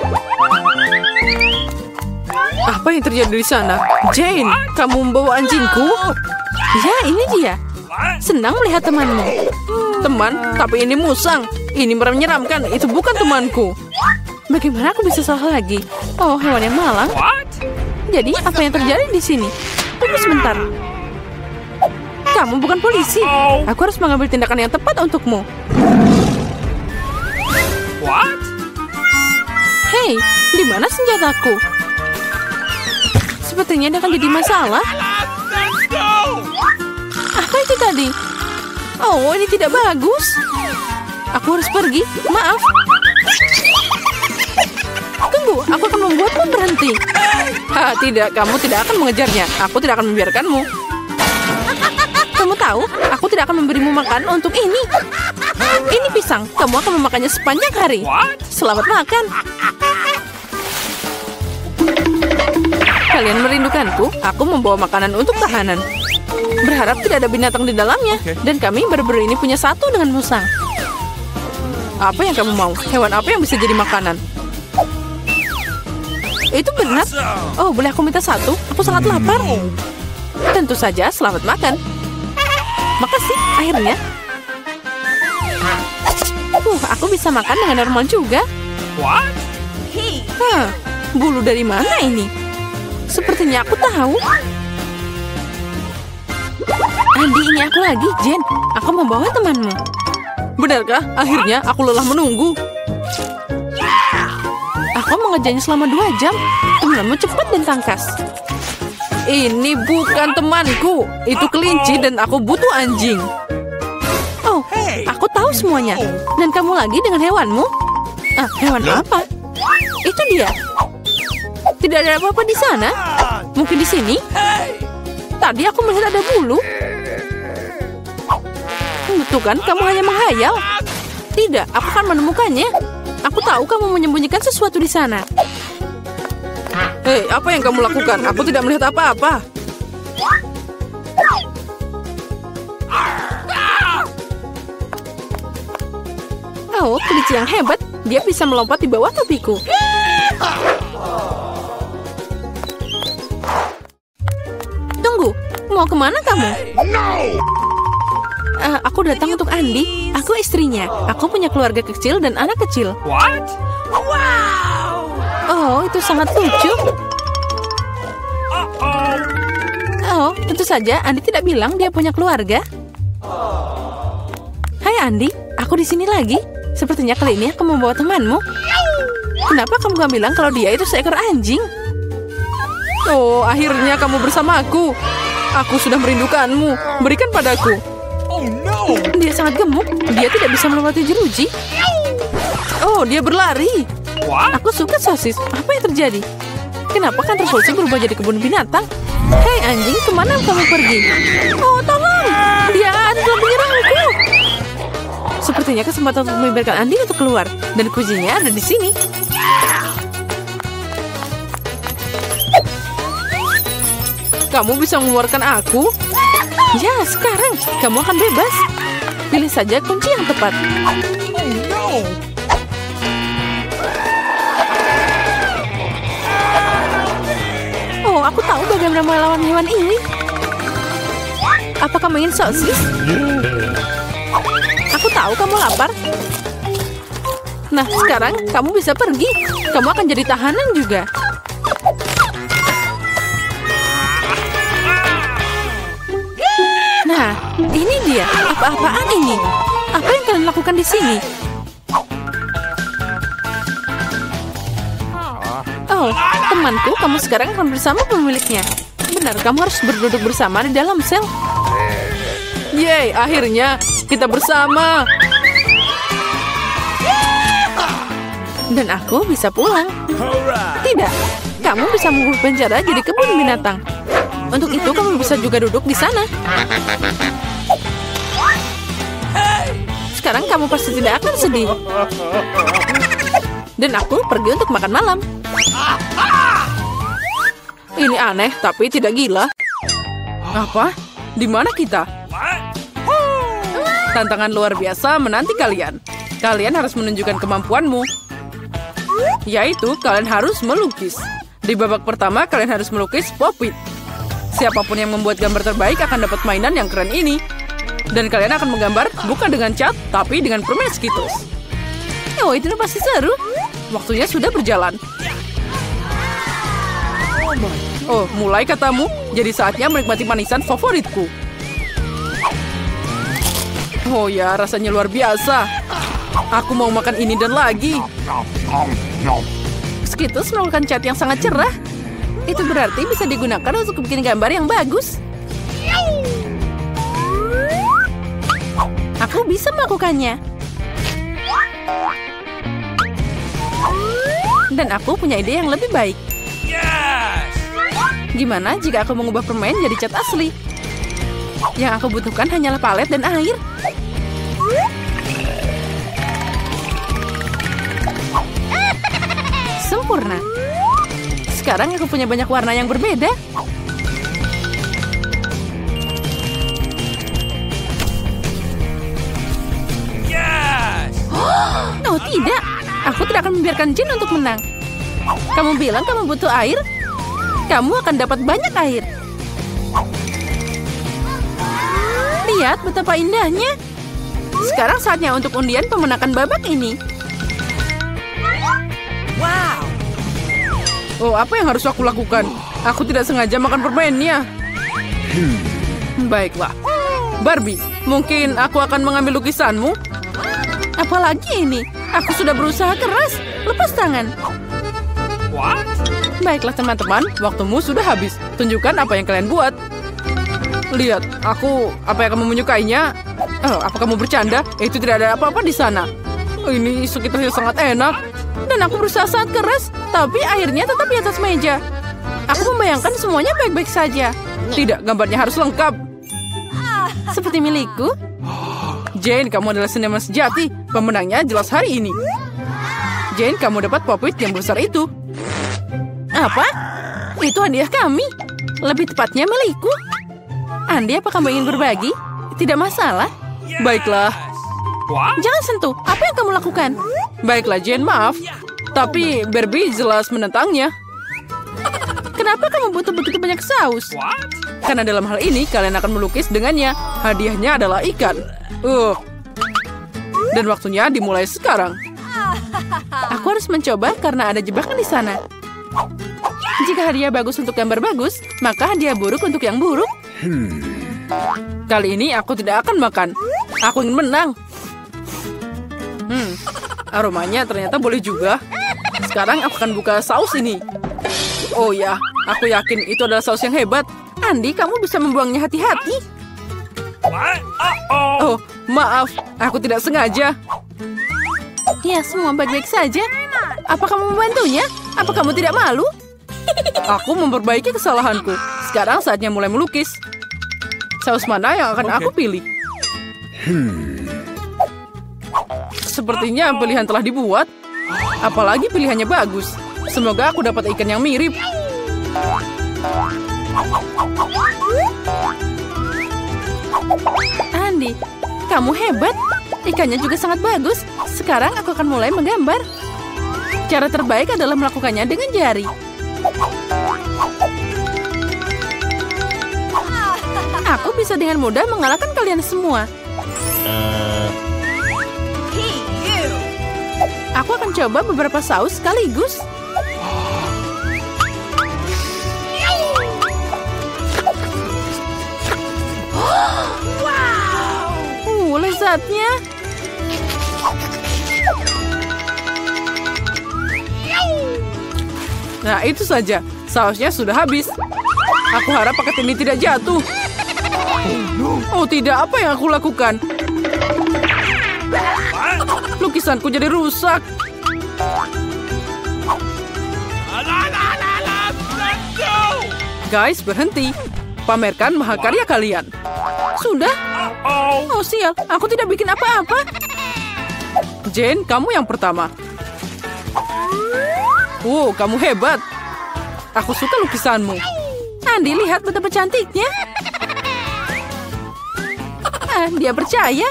Apa yang terjadi di sana? Jane, kamu membawa anjingku? Ya, ini dia. Senang melihat temanmu. Teman, tapi ini musang. Ini menyeramkan, itu bukan temanku. Bagaimana aku bisa salah lagi? Oh, hewan yang malang. Jadi, apa yang terjadi di sini? Tunggu sebentar. Kamu bukan polisi. Aku harus mengambil tindakan yang tepat untukmu. Hei, di mana senjataku? Sepertinya dia akan jadi masalah. Apa itu tadi? Oh, ini tidak bagus. Aku harus pergi. Maaf. Tunggu, aku akan membuatmu berhenti. Tidak, kamu tidak akan mengejarnya. Aku tidak akan membiarkanmu. Kamu tahu, aku tidak akan memberimu makan untuk ini. Ini pisang, kamu akan memakannya sepanjang hari. Selamat makan. Kalian merindukanku? Aku membawa makanan untuk tahanan. Berharap tidak ada binatang di dalamnya. Dan kami baru-baru ini punya satu dengan musang. Apa yang kamu mau? Hewan apa yang bisa jadi makanan? Itu benar. Oh, boleh aku minta satu? Aku sangat lapar. Tentu saja, selamat makan. Makasih, akhirnya. Aku bisa makan dengan normal juga. Bulu dari mana ini? Sepertinya aku tahu. Andi, ini aku lagi, Jen. Aku membawa temanmu. Benarkah? Akhirnya aku lelah menunggu. Aku mengejarnya selama 2 jam. Temanmu cepat dan tangkas. Ini bukan temanku. Itu kelinci dan aku butuh anjing. Oh, aku tahu semuanya. Dan kamu lagi dengan hewanmu? Hewan apa? Itu dia. Tidak ada apa-apa di sana. Mungkin di sini. Tadi aku melihat ada bulu. Betul kan? Kamu hanya menghayal. Tidak, aku akan menemukannya. Aku tahu kamu menyembunyikan sesuatu di sana. Hei, apa yang kamu lakukan? Aku tidak melihat apa-apa. Oh, kelinci yang hebat. Dia bisa melompat di bawah topiku. Tunggu, mau kemana kamu? Aku datang untuk Andi. Aku istrinya. Aku punya keluarga kecil dan anak kecil. Oh, itu sangat lucu. Oh, tentu saja Andi tidak bilang dia punya keluarga. Hai Andi, aku di sini lagi. Sepertinya kali ini aku membawa temanmu. Kenapa kamu gak bilang kalau dia itu seekor anjing? Oh, akhirnya kamu bersamaku. Aku sudah merindukanmu. Berikan padaku. Dia sangat gemuk. Dia tidak bisa melewati jeruji. Oh, dia berlari. Aku suka sosis. Apa yang terjadi? Kenapa kantor polisi berubah jadi kebun binatang? Hei anjing, kemana kamu pergi? Oh, tolong! Dia telah menyerangku. Sepertinya kesempatan untuk membiarkan Andi untuk keluar. Dan kuncinya ada di sini. Kamu bisa mengeluarkan aku? Ya, sekarang kamu akan bebas. Pilih saja kunci yang tepat. Oh, aku tahu bagaimana melawan hewan ini. Apa kamu ingin sosis? Aku tahu kamu lapar. Nah, sekarang kamu bisa pergi. Kamu akan jadi tahanan juga. Nah, ini dia. Apa-apaan ini? Apa yang kalian lakukan di sini? Oh, temanku, kamu sekarang akan bersama pemiliknya. Benar, kamu harus berduduk bersama di dalam sel. Yeay, akhirnya kita bersama. Dan aku bisa pulang. Tidak, kamu bisa mengubah penjara jadi kebun binatang. Untuk itu kamu bisa juga duduk di sana. Sekarang kamu pasti tidak akan sedih. Dan aku pergi untuk makan malam. Ini aneh, tapi tidak gila. Apa? Di mana kita? Tantangan luar biasa menanti kalian. Kalian harus menunjukkan kemampuanmu. Yaitu, kalian harus melukis. Di babak pertama, kalian harus melukis Pop-It. Siapapun yang membuat gambar terbaik akan dapat mainan yang keren ini. Dan kalian akan menggambar bukan dengan cat, tapi dengan permen Skittles. Oh, itu pasti seru. Waktunya sudah berjalan. Oh, mulai katamu. Jadi saatnya menikmati manisan favoritku. Oh ya, rasanya luar biasa. Aku mau makan ini dan lagi. Skittles melakukan cat yang sangat cerah. Itu berarti bisa digunakan untuk bikin gambar yang bagus. Aku bisa melakukannya. Dan aku punya ide yang lebih baik. Gimana jika aku mengubah permen jadi cat asli? Yang aku butuhkan hanyalah palet dan air. Sempurna. Sekarang aku punya banyak warna yang berbeda. Oh tidak, aku tidak akan membiarkan Jin untuk menang. Kamu bilang kamu butuh air? Kamu akan dapat banyak air. Lihat betapa indahnya. Sekarang saatnya untuk undian pemenangan babak ini. Wow. Oh, apa yang harus aku lakukan? Aku tidak sengaja makan permennya. Baiklah. Barbie, mungkin aku akan mengambil lukisanmu? Apalagi ini? Aku sudah berusaha keras. Lepas tangan. Baiklah teman-teman, waktumu sudah habis. Tunjukkan apa yang kalian buat. Lihat, apa yang kamu menyukainya? Oh, apa kamu bercanda? Itu tidak ada apa-apa di sana. Ini sekitarnya sangat enak. Dan aku berusaha sangat keras, tapi akhirnya tetap di atas meja. Aku membayangkan semuanya baik-baik saja. Tidak, gambarnya harus lengkap. Seperti milikku. Jane, kamu adalah seniman sejati. Pemenangnya jelas hari ini. Jane, kamu dapat Pop-It yang besar itu. Apa? Itu hadiah kami. Lebih tepatnya milikku. Andi, apa kamu ingin berbagi? Tidak masalah. Baiklah. Jangan sentuh. Apa yang kamu lakukan? Baiklah, Jane, maaf. Tapi Barbie jelas menentangnya. Kenapa kamu butuh begitu banyak saus? Karena dalam hal ini, kalian akan melukis dengannya. Hadiahnya adalah ikan. Dan waktunya dimulai sekarang. Aku harus mencoba karena ada jebakan di sana. Jika hadiah bagus untuk gambar bagus, maka hadiah buruk untuk yang buruk. Kali ini aku tidak akan makan. Aku ingin menang. Aromanya ternyata boleh juga. Sekarang aku akan buka saus ini. Oh ya, aku yakin itu adalah saus yang hebat. Andi, kamu bisa membuangnya hati-hati. Oh, maaf. Aku tidak sengaja. Ya, semua baik-baik saja. Apa kamu membantunya? Apa kamu tidak malu? Aku memperbaiki kesalahanku. Sekarang saatnya mulai melukis. Saus mana yang akan aku pilih? Sepertinya pilihan telah dibuat. Apalagi pilihannya bagus. Semoga aku dapat ikan yang mirip. Andi, kamu hebat. Ikannya juga sangat bagus. Sekarang aku akan mulai menggambar. Cara terbaik adalah melakukannya dengan jari. Aku bisa dengan mudah mengalahkan kalian semua. Aku akan coba beberapa saus sekaligus. Lezatnya. Nah, itu saja. Sausnya sudah habis. Aku harap paket ini tidak jatuh. Oh tidak, apa yang aku lakukan? Lukisanku jadi rusak. Guys, berhenti. Pamerkan mahakarya kalian. Sudah? Oh sial, aku tidak bikin apa-apa. Jane, kamu yang pertama. Wow, kamu hebat. Aku suka lukisanmu. Andi, lihat betapa cantiknya. Dia percaya.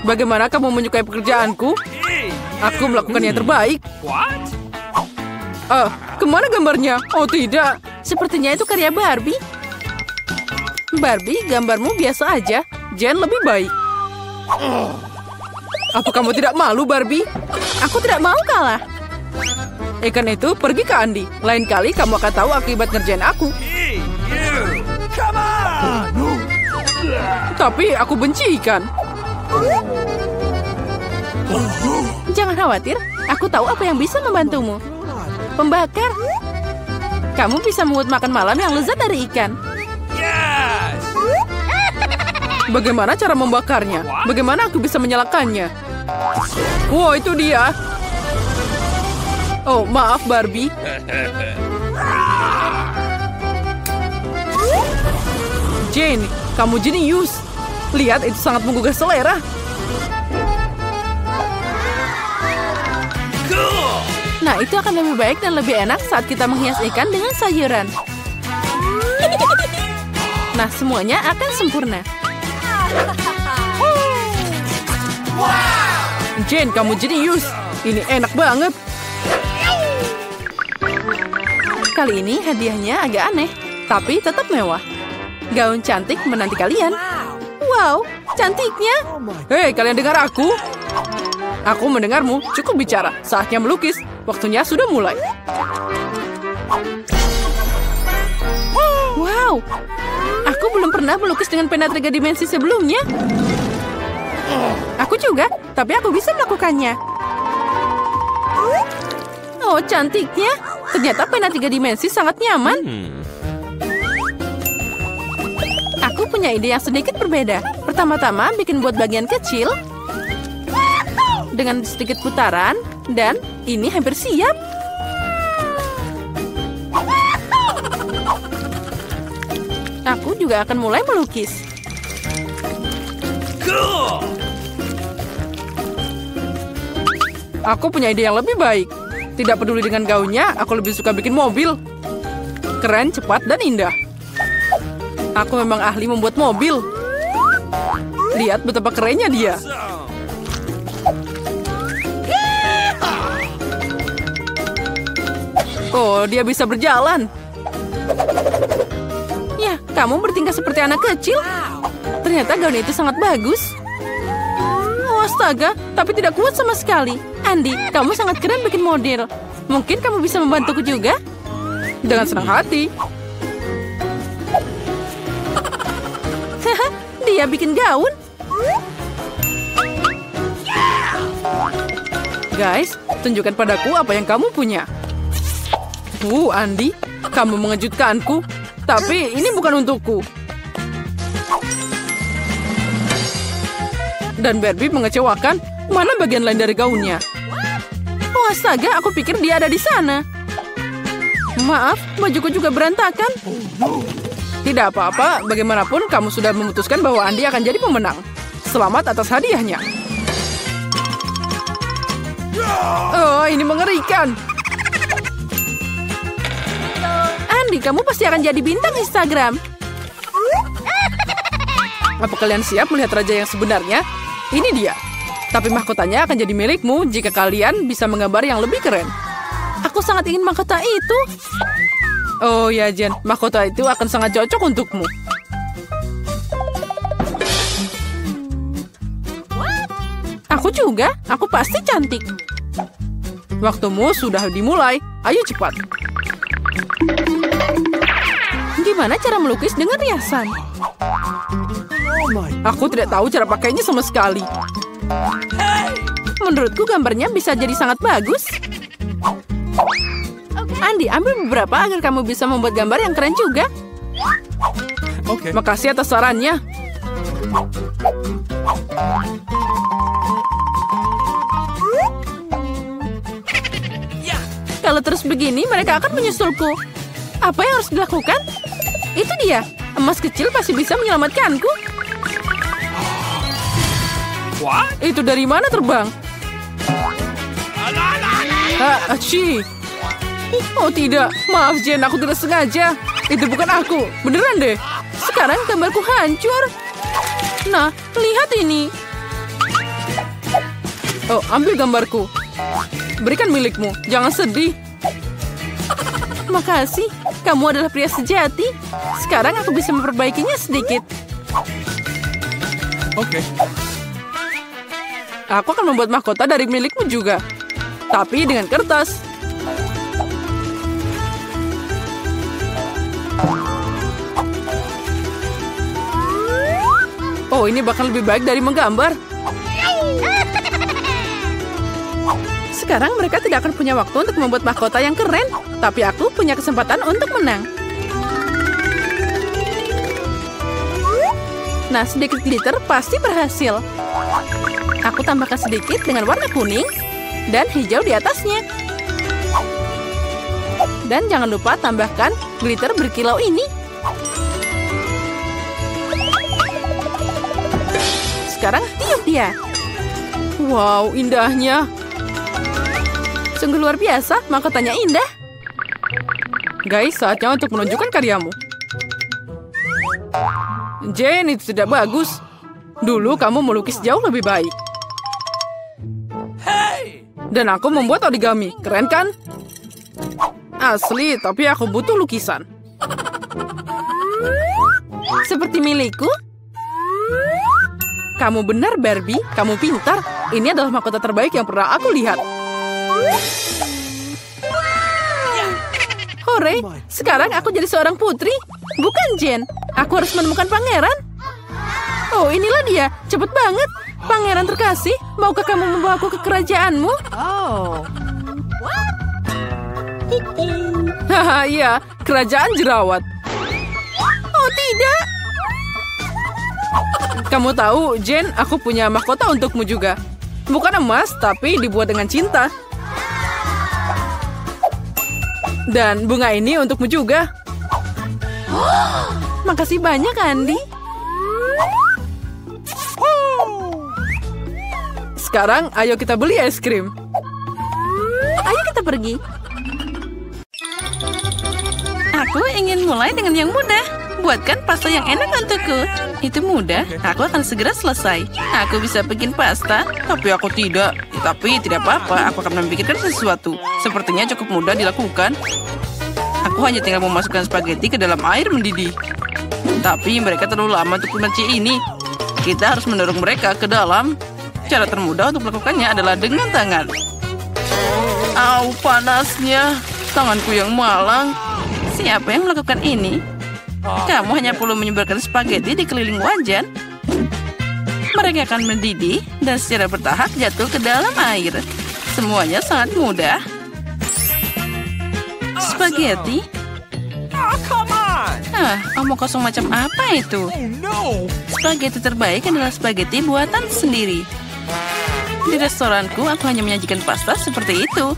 Bagaimana kamu menyukai pekerjaanku? Aku melakukan yang terbaik. Kemana gambarnya? Oh tidak. Sepertinya itu karya Barbie. Barbie, gambarmu biasa aja. Jen lebih baik. Apa kamu tidak malu, Barbie? Aku tidak mau kalah. Ikan itu pergi ke Andi. Lain kali kamu akan tahu akibat ngerjain aku. Tapi aku benci ikan. Jangan khawatir. Aku tahu apa yang bisa membantumu. Pembakar. Kamu bisa membuat makan malam yang lezat dari ikan. Bagaimana cara membakarnya? Bagaimana aku bisa menyalakannya? Wow, itu dia. Oh, maaf Barbie. Jane, kamu jenius. Lihat, itu sangat menggugah selera. Nah, itu akan lebih baik dan lebih enak saat kita menghias ikan dengan sayuran. Nah, semuanya akan sempurna. Jane, kamu jenius. Ini enak banget. Kali ini hadiahnya agak aneh, tapi tetap mewah. Gaun cantik menanti kalian. Wow, cantiknya. Hei, kalian dengar aku? Aku mendengarmu. Cukup bicara. Saatnya melukis. Waktunya sudah mulai. Wow, aku belum pernah melukis dengan pena 3 dimensi sebelumnya. Aku juga, tapi aku bisa melakukannya. Oh, cantiknya. Ternyata pena 3 dimensi sangat nyaman. Aku punya ide yang sedikit berbeda. Pertama-tama bikin buat bagian kecil. Dengan sedikit putaran. Dan ini hampir siap. Aku juga akan mulai melukis. Aku punya ide yang lebih baik. Tidak peduli dengan gaunnya, aku lebih suka bikin mobil. Keren, cepat, dan indah. Aku memang ahli membuat mobil. Lihat betapa kerennya dia. Oh, dia bisa berjalan. Ya, kamu bertingkah seperti anak kecil. Ternyata gaun itu sangat bagus. Oh, astaga, tapi tidak kuat sama sekali. Andi, kamu sangat keren bikin model. Mungkin kamu bisa membantuku juga? Dengan senang hati. Dia bikin gaun. Guys, tunjukkan padaku apa yang kamu punya. Andi, kamu mengejutkanku. Tapi ini bukan untukku. Dan Barbie mengecewakan. Mana bagian lain dari gaunnya? Oh astaga, aku pikir dia ada di sana. Maaf, bajuku juga berantakan. Tidak apa-apa, bagaimanapun kamu sudah memutuskan bahwa Andi akan jadi pemenang. Selamat atas hadiahnya. Oh, ini mengerikan. Andi, kamu pasti akan jadi bintang Instagram. Apa kalian siap melihat raja yang sebenarnya? Ini dia. Tapi mahkotanya akan jadi milikmu jika kalian bisa menggambar yang lebih keren. Aku sangat ingin mahkota itu. Oh ya, Jen. Mahkota itu akan sangat cocok untukmu. Aku Aku juga. Aku pasti cantik. Waktumu sudah dimulai. Ayo cepat. Gimana cara melukis dengan riasan? Aku tidak tahu cara pakainya sama sekali. Menurutku gambarnya bisa jadi sangat bagus. Andi, ambil beberapa agar kamu bisa membuat gambar yang keren juga. Okay. Makasih atas sarannya. Kalau terus begini, mereka akan menyusulku. Apa yang harus dilakukan? Itu dia. Emas kecil pasti bisa menyelamatkanku. What? Itu dari mana terbang? Aci. Oh tidak, maaf Jen, aku tidak sengaja. Itu bukan aku, beneran deh. Sekarang gambarku hancur. Nah, lihat ini. Oh, ambil gambarku. Berikan milikmu, jangan sedih. Makasih, kamu adalah pria sejati. Sekarang aku bisa memperbaikinya sedikit. Oke. Aku akan membuat mahkota dari milikmu juga. Tapi dengan kertas. Oh, ini bakal lebih baik dari menggambar. Sekarang mereka tidak akan punya waktu untuk membuat mahkota yang keren. Tapi aku punya kesempatan untuk menang. Nah, sedikit glitter pasti berhasil. Aku tambahkan sedikit dengan warna kuning dan hijau di atasnya. Dan jangan lupa tambahkan glitter berkilau ini. Sekarang tiup dia. Wow, indahnya. Sungguh luar biasa, mahkotanya indah. Guys, saatnya untuk menunjukkan karyamu. Jane, itu tidak bagus. Dulu kamu melukis jauh lebih baik. Dan aku membuat origami, keren kan? Asli, tapi aku butuh lukisan. Seperti milikku? Kamu benar, Barbie. Kamu pintar. Ini adalah mahkota terbaik yang pernah aku lihat. Hore, sekarang aku jadi seorang putri. Bukan Jane. Aku harus menemukan pangeran. Oh, inilah dia. Cepet banget. Pangeran terkasih, maukah kamu membawaku ke kerajaanmu? Oh. Haha, iya. Kerajaan jerawat. Oh, tidak. Kamu tahu, Jane, aku punya mahkota untukmu juga. Bukan emas, tapi dibuat dengan cinta. Dan bunga ini untukmu juga. Makasih banyak, Andi. Sekarang, ayo kita beli es krim. Ayo kita pergi. Aku ingin mulai dengan yang mudah. Buatkan pasta yang enak untukku. Itu mudah, aku akan segera selesai. Aku bisa bikin pasta, tapi aku tidak. Tapi tidak apa-apa, aku akan memikirkan sesuatu. Sepertinya cukup mudah dilakukan. Aku hanya tinggal memasukkan spaghetti ke dalam air mendidih. Tapi mereka terlalu lama untuk menci ini. Kita harus mendorong mereka ke dalam. Cara termudah untuk melakukannya adalah dengan tangan. Au, panasnya. Tanganku yang malang. Siapa yang melakukan ini? Kamu hanya perlu menyebarkan spaghetti di keliling wajan. Mereka akan mendidih dan secara bertahap jatuh ke dalam air. Semuanya sangat mudah. Spaghetti? Omong kosong macam apa itu? Spaghetti terbaik adalah spaghetti buatan sendiri. Di restoranku, aku hanya menyajikan pasta seperti itu.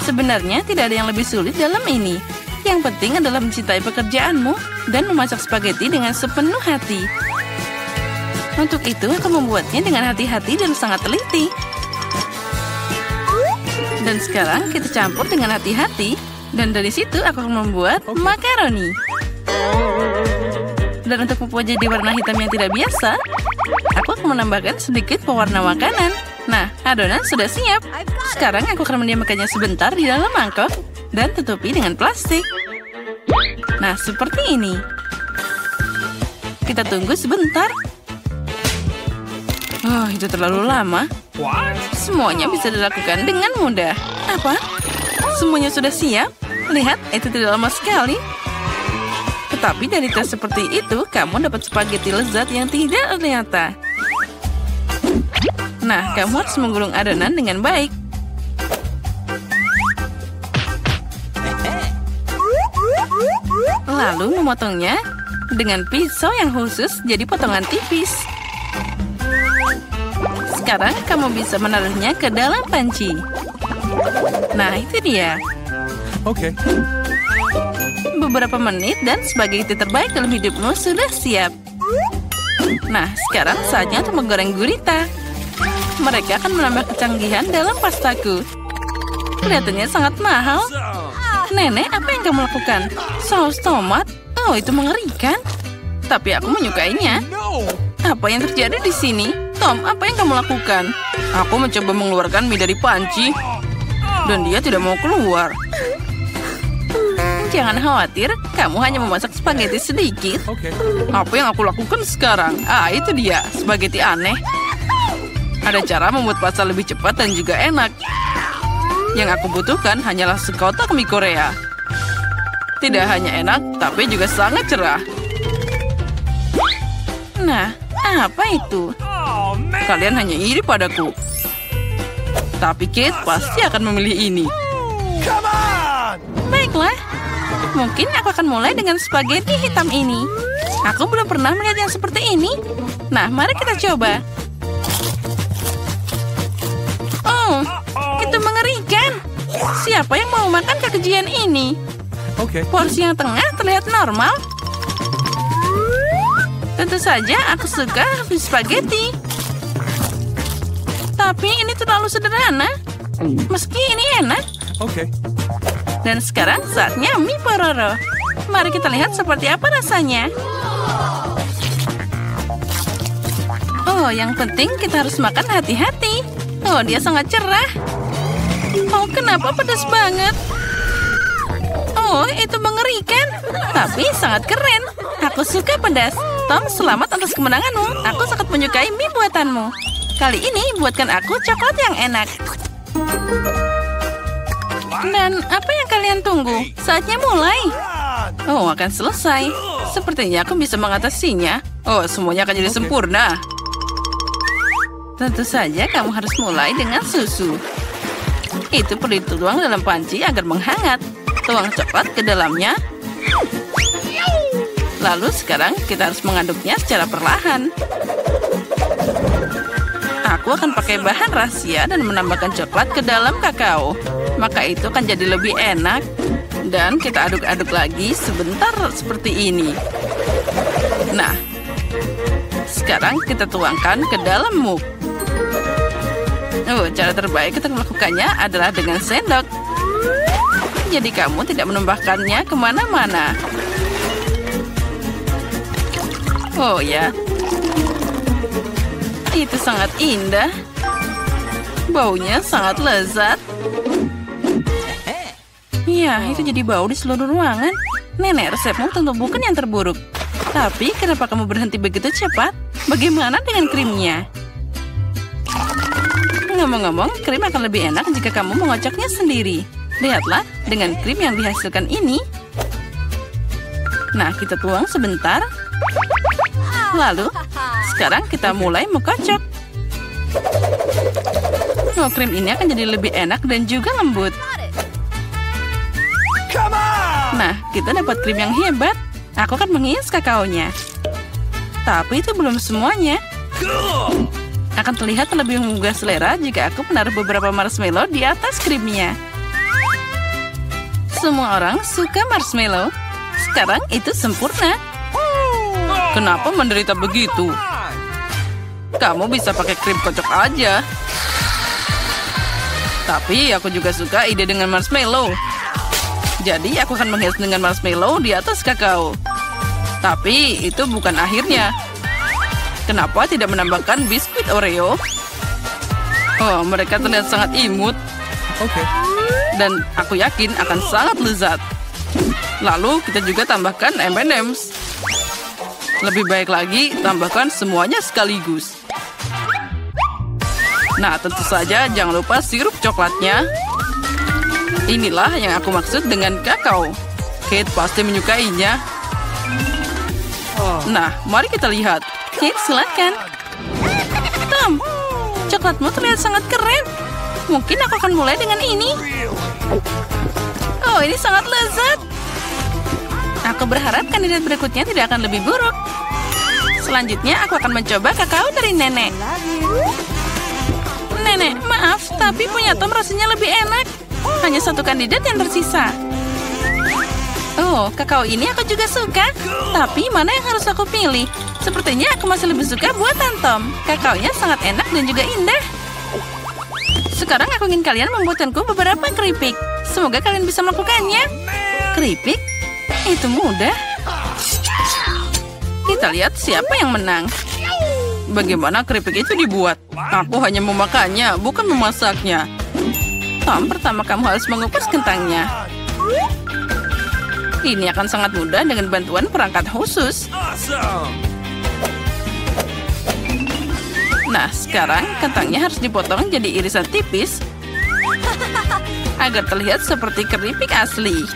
Sebenarnya tidak ada yang lebih sulit dalam ini. Yang penting adalah mencintai pekerjaanmu dan memasak spaghetti dengan sepenuh hati. Untuk itu, aku membuatnya dengan hati-hati dan sangat teliti. Dan sekarang kita campur dengan hati-hati. Dan dari situ aku akan membuat makaroni. Dan untuk membuat jadi warna hitam yang tidak biasa, aku akan menambahkan sedikit pewarna makanan. Nah, adonan sudah siap. Sekarang aku akan mendiamkannya sebentar di dalam mangkok dan tutupi dengan plastik. Nah, seperti ini. Kita tunggu sebentar. Oh, itu terlalu lama. What? Semuanya bisa dilakukan dengan mudah. Apa? Semuanya sudah siap? Lihat, itu tidak lama sekali. Tetapi dari tes seperti itu, kamu dapat spaghetti lezat yang tidak ternyata. Nah, kamu harus menggulung adonan dengan baik. Lalu memotongnya dengan pisau yang khusus jadi potongan tipis. Sekarang kamu bisa menaruhnya ke dalam panci. Nah, itu dia. Okay. Beberapa menit dan spaghetti terbaik dalam hidupmu sudah siap. Nah, sekarang saatnya untuk menggoreng gurita. Mereka akan menambah kecanggihan dalam pastaku. Kelihatannya sangat mahal. Nenek, apa yang kamu lakukan? Saus tomat? Oh, itu mengerikan. Tapi aku menyukainya. No. Apa yang terjadi di sini? Tom, apa yang kamu lakukan? Aku mencoba mengeluarkan mie dari panci. Dan dia tidak mau keluar. Jangan khawatir, kamu hanya memasak spaghetti sedikit. Okay. Apa yang aku lakukan sekarang? Ah, itu dia, spaghetti aneh. Ada cara membuat pasta lebih cepat dan juga enak. Yang aku butuhkan hanyalah sekotak mie Korea. Tidak hanya enak, tapi juga sangat cerah. Nah, apa itu? Oh, man. Kalian hanya iri padaku. Tapi Kate pasti akan memilih ini. Come on. Baiklah, mungkin aku akan mulai dengan spaghetti hitam ini. Aku belum pernah melihat yang seperti ini. Nah, mari kita coba. Oh, itu mengerikan. Siapa yang mau makan kekejian ini? Okay. Porsi yang tengah terlihat normal. Tentu saja aku suka spaghetti. Tapi ini terlalu sederhana. Meski ini enak. Okay. Dan sekarang saatnya mie pororo. Mari kita lihat seperti apa rasanya. Oh, yang penting kita harus makan hati-hati. Oh, dia sangat cerah. Oh, kenapa pedas banget? Oh, itu mengerikan. Tapi sangat keren. Aku suka pedas. Tom, selamat atas kemenanganmu. Aku sangat menyukai mie buatanmu. Kali ini buatkan aku coklat yang enak. Dan apa yang kalian tunggu? Saatnya mulai. Oh, akan selesai. Sepertinya aku bisa mengatasinya. Oh, semuanya akan jadi sempurna. Tentu saja kamu harus mulai dengan susu. Itu perlu dituang dalam panci agar menghangat. Tuang coklat ke dalamnya. Lalu sekarang kita harus mengaduknya secara perlahan. Aku akan pakai bahan rahasia dan menambahkan coklat ke dalam kakao. Maka itu akan jadi lebih enak. Dan kita aduk-aduk lagi sebentar seperti ini. Nah, sekarang kita tuangkan ke dalam mug. Oh, cara terbaik kita melakukannya adalah dengan sendok. Jadi kamu tidak menumpahkannya kemana-mana. Oh ya, itu sangat indah. Baunya sangat lezat. Ya, itu jadi bau di seluruh ruangan. Nenek, resepmu tentu bukan yang terburuk. Tapi kenapa kamu berhenti begitu cepat? Bagaimana dengan krimnya? Ngomong-ngomong, krim akan lebih enak jika kamu mengocoknya sendiri. Lihatlah, dengan krim yang dihasilkan ini. Nah, kita tuang sebentar. Lalu, sekarang kita mulai mengkocok. Oh, krim ini akan jadi lebih enak dan juga lembut. Nah, kita dapat krim yang hebat. Aku akan menghias kakaonya. Tapi itu belum semuanya. Akan terlihat lebih menggugah selera jika aku menaruh beberapa marshmallow di atas krimnya. Semua orang suka marshmallow. Sekarang itu sempurna. Kenapa menderita begitu? Kamu bisa pakai krim kocok aja. Tapi aku juga suka ide dengan marshmallow. Jadi aku akan menghias dengan marshmallow di atas kakao. Tapi itu bukan akhirnya. Kenapa tidak menambahkan biskuit Oreo? Oh, mereka terlihat sangat imut. Okay. Dan aku yakin akan sangat lezat. Lalu kita juga tambahkan M&M's. Lebih baik lagi, tambahkan semuanya sekaligus. Nah, tentu saja jangan lupa sirup coklatnya. Inilah yang aku maksud dengan kakao. Kate pasti menyukainya. Nah, mari kita lihat. Kate, silakan. Tom, coklatmu terlihat sangat keren. Mungkin aku akan mulai dengan ini. Oh, ini sangat lezat. Aku berharap kandidat berikutnya tidak akan lebih buruk. Selanjutnya, aku akan mencoba kakao dari nenek. Nenek, maaf, tapi punya Tom rasanya lebih enak. Hanya satu kandidat yang tersisa. Oh, kakao ini aku juga suka. Tapi mana yang harus aku pilih? Sepertinya aku masih lebih suka buatan Tom. Kakaonya sangat enak dan juga indah. Sekarang aku ingin kalian membuatkanku beberapa keripik. Semoga kalian bisa melakukannya. Keripik? Itu mudah. Kita lihat siapa yang menang. Bagaimana keripik itu dibuat? Aku hanya memakannya, bukan memasaknya. Tom, pertama kamu harus mengupas kentangnya. Ini akan sangat mudah dengan bantuan perangkat khusus. Nah, sekarang kentangnya harus dipotong jadi irisan tipis agar terlihat seperti keripik asli.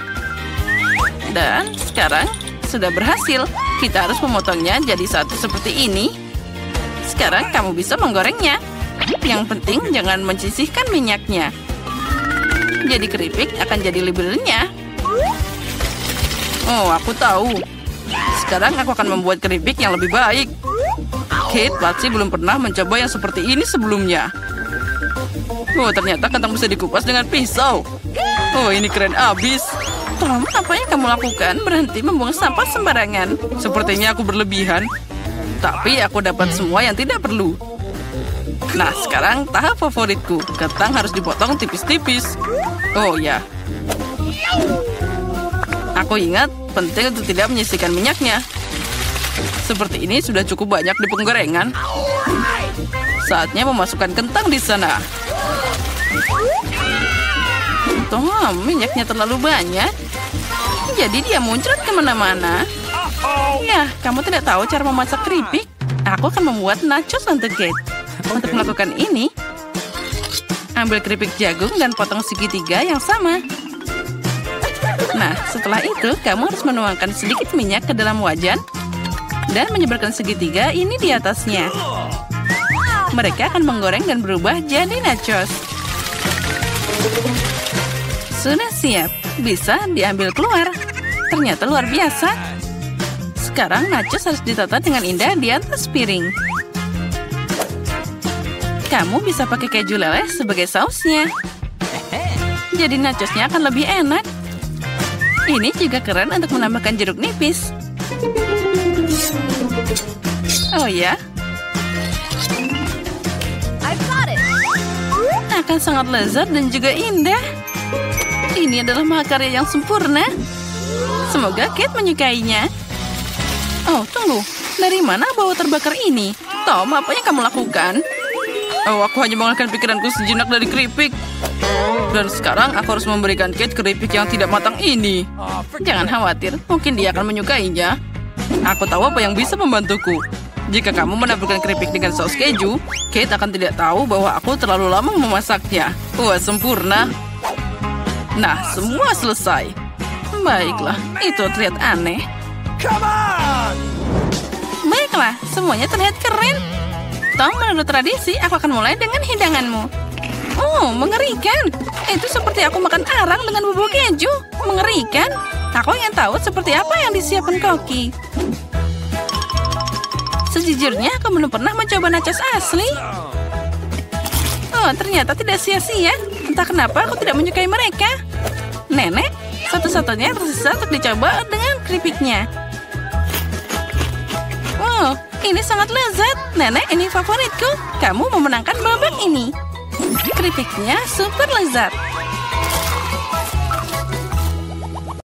Dan sekarang sudah berhasil. Kita harus memotongnya jadi satu seperti ini. Sekarang kamu bisa menggorengnya. Yang penting jangan menyisihkan minyaknya. Jadi keripik akan jadi lebih renyah. Oh, aku tahu. Sekarang aku akan membuat keripik yang lebih baik. Kate pasti belum pernah mencoba yang seperti ini sebelumnya. Oh, ternyata kentang bisa dikupas dengan pisau. Oh, ini keren abis. Tom, apa yang kamu lakukan? Berhenti membuang sampah sembarangan. Sepertinya aku berlebihan. Tapi aku dapat semua yang tidak perlu. Nah, sekarang tahap favoritku. Kentang harus dipotong tipis-tipis. Oh, ya. Aku ingat, penting untuk tidak menyisihkan minyaknya. Seperti ini sudah cukup banyak di penggorengan. Saatnya memasukkan kentang di sana. Tom, minyaknya terlalu banyak. Jadi dia muncrat kemana-mana. Ya, kamu tidak tahu cara memasak keripik? Aku akan membuat nachos untuk Kate. Untuk melakukan ini, ambil keripik jagung dan potong segitiga yang sama. Nah, setelah itu, kamu harus menuangkan sedikit minyak ke dalam wajan dan menyebarkan segitiga ini di atasnya. Mereka akan menggoreng dan berubah jadi nachos. Sudah siap. Bisa diambil keluar. Ternyata luar biasa. Sekarang nachos harus ditata dengan indah di atas piring. Kamu bisa pakai keju leleh sebagai sausnya. Jadi nachosnya akan lebih enak. Ini juga keren untuk menambahkan jeruk nipis. Oh ya? Akan sangat lezat dan juga indah. Ini adalah mahakarya yang sempurna. Semoga Kate menyukainya. Oh, tunggu. Dari mana bau terbakar ini? Tom, apa yang kamu lakukan? Oh, aku hanya mengalihkan pikiranku sejenak dari keripik. Dan sekarang aku harus memberikan Kate keripik yang tidak matang ini. Jangan khawatir, mungkin dia akan menyukainya. Aku tahu apa yang bisa membantuku. Jika kamu menaburkan keripik dengan saus keju, Kate akan tidak tahu bahwa aku terlalu lama memasaknya. Wah, sempurna. Nah, semua selesai. Baiklah, itu terlihat aneh. Baiklah, semuanya terlihat keren. Tom, menurut tradisi, aku akan mulai dengan hidanganmu. Oh, mengerikan. Itu seperti aku makan arang dengan bubuk keju. Mengerikan. Aku ingin tahu seperti apa yang disiapkan Koki. Sejujurnya, aku belum pernah mencoba nachos asli. Oh, ternyata tidak sia-sia. Entah kenapa aku tidak menyukai mereka. Nenek, satu-satunya yang tersisa untuk dicoba dengan keripiknya. Wow, ini sangat lezat. Nenek, ini favoritku. Kamu memenangkan babak ini. Keripiknya super lezat.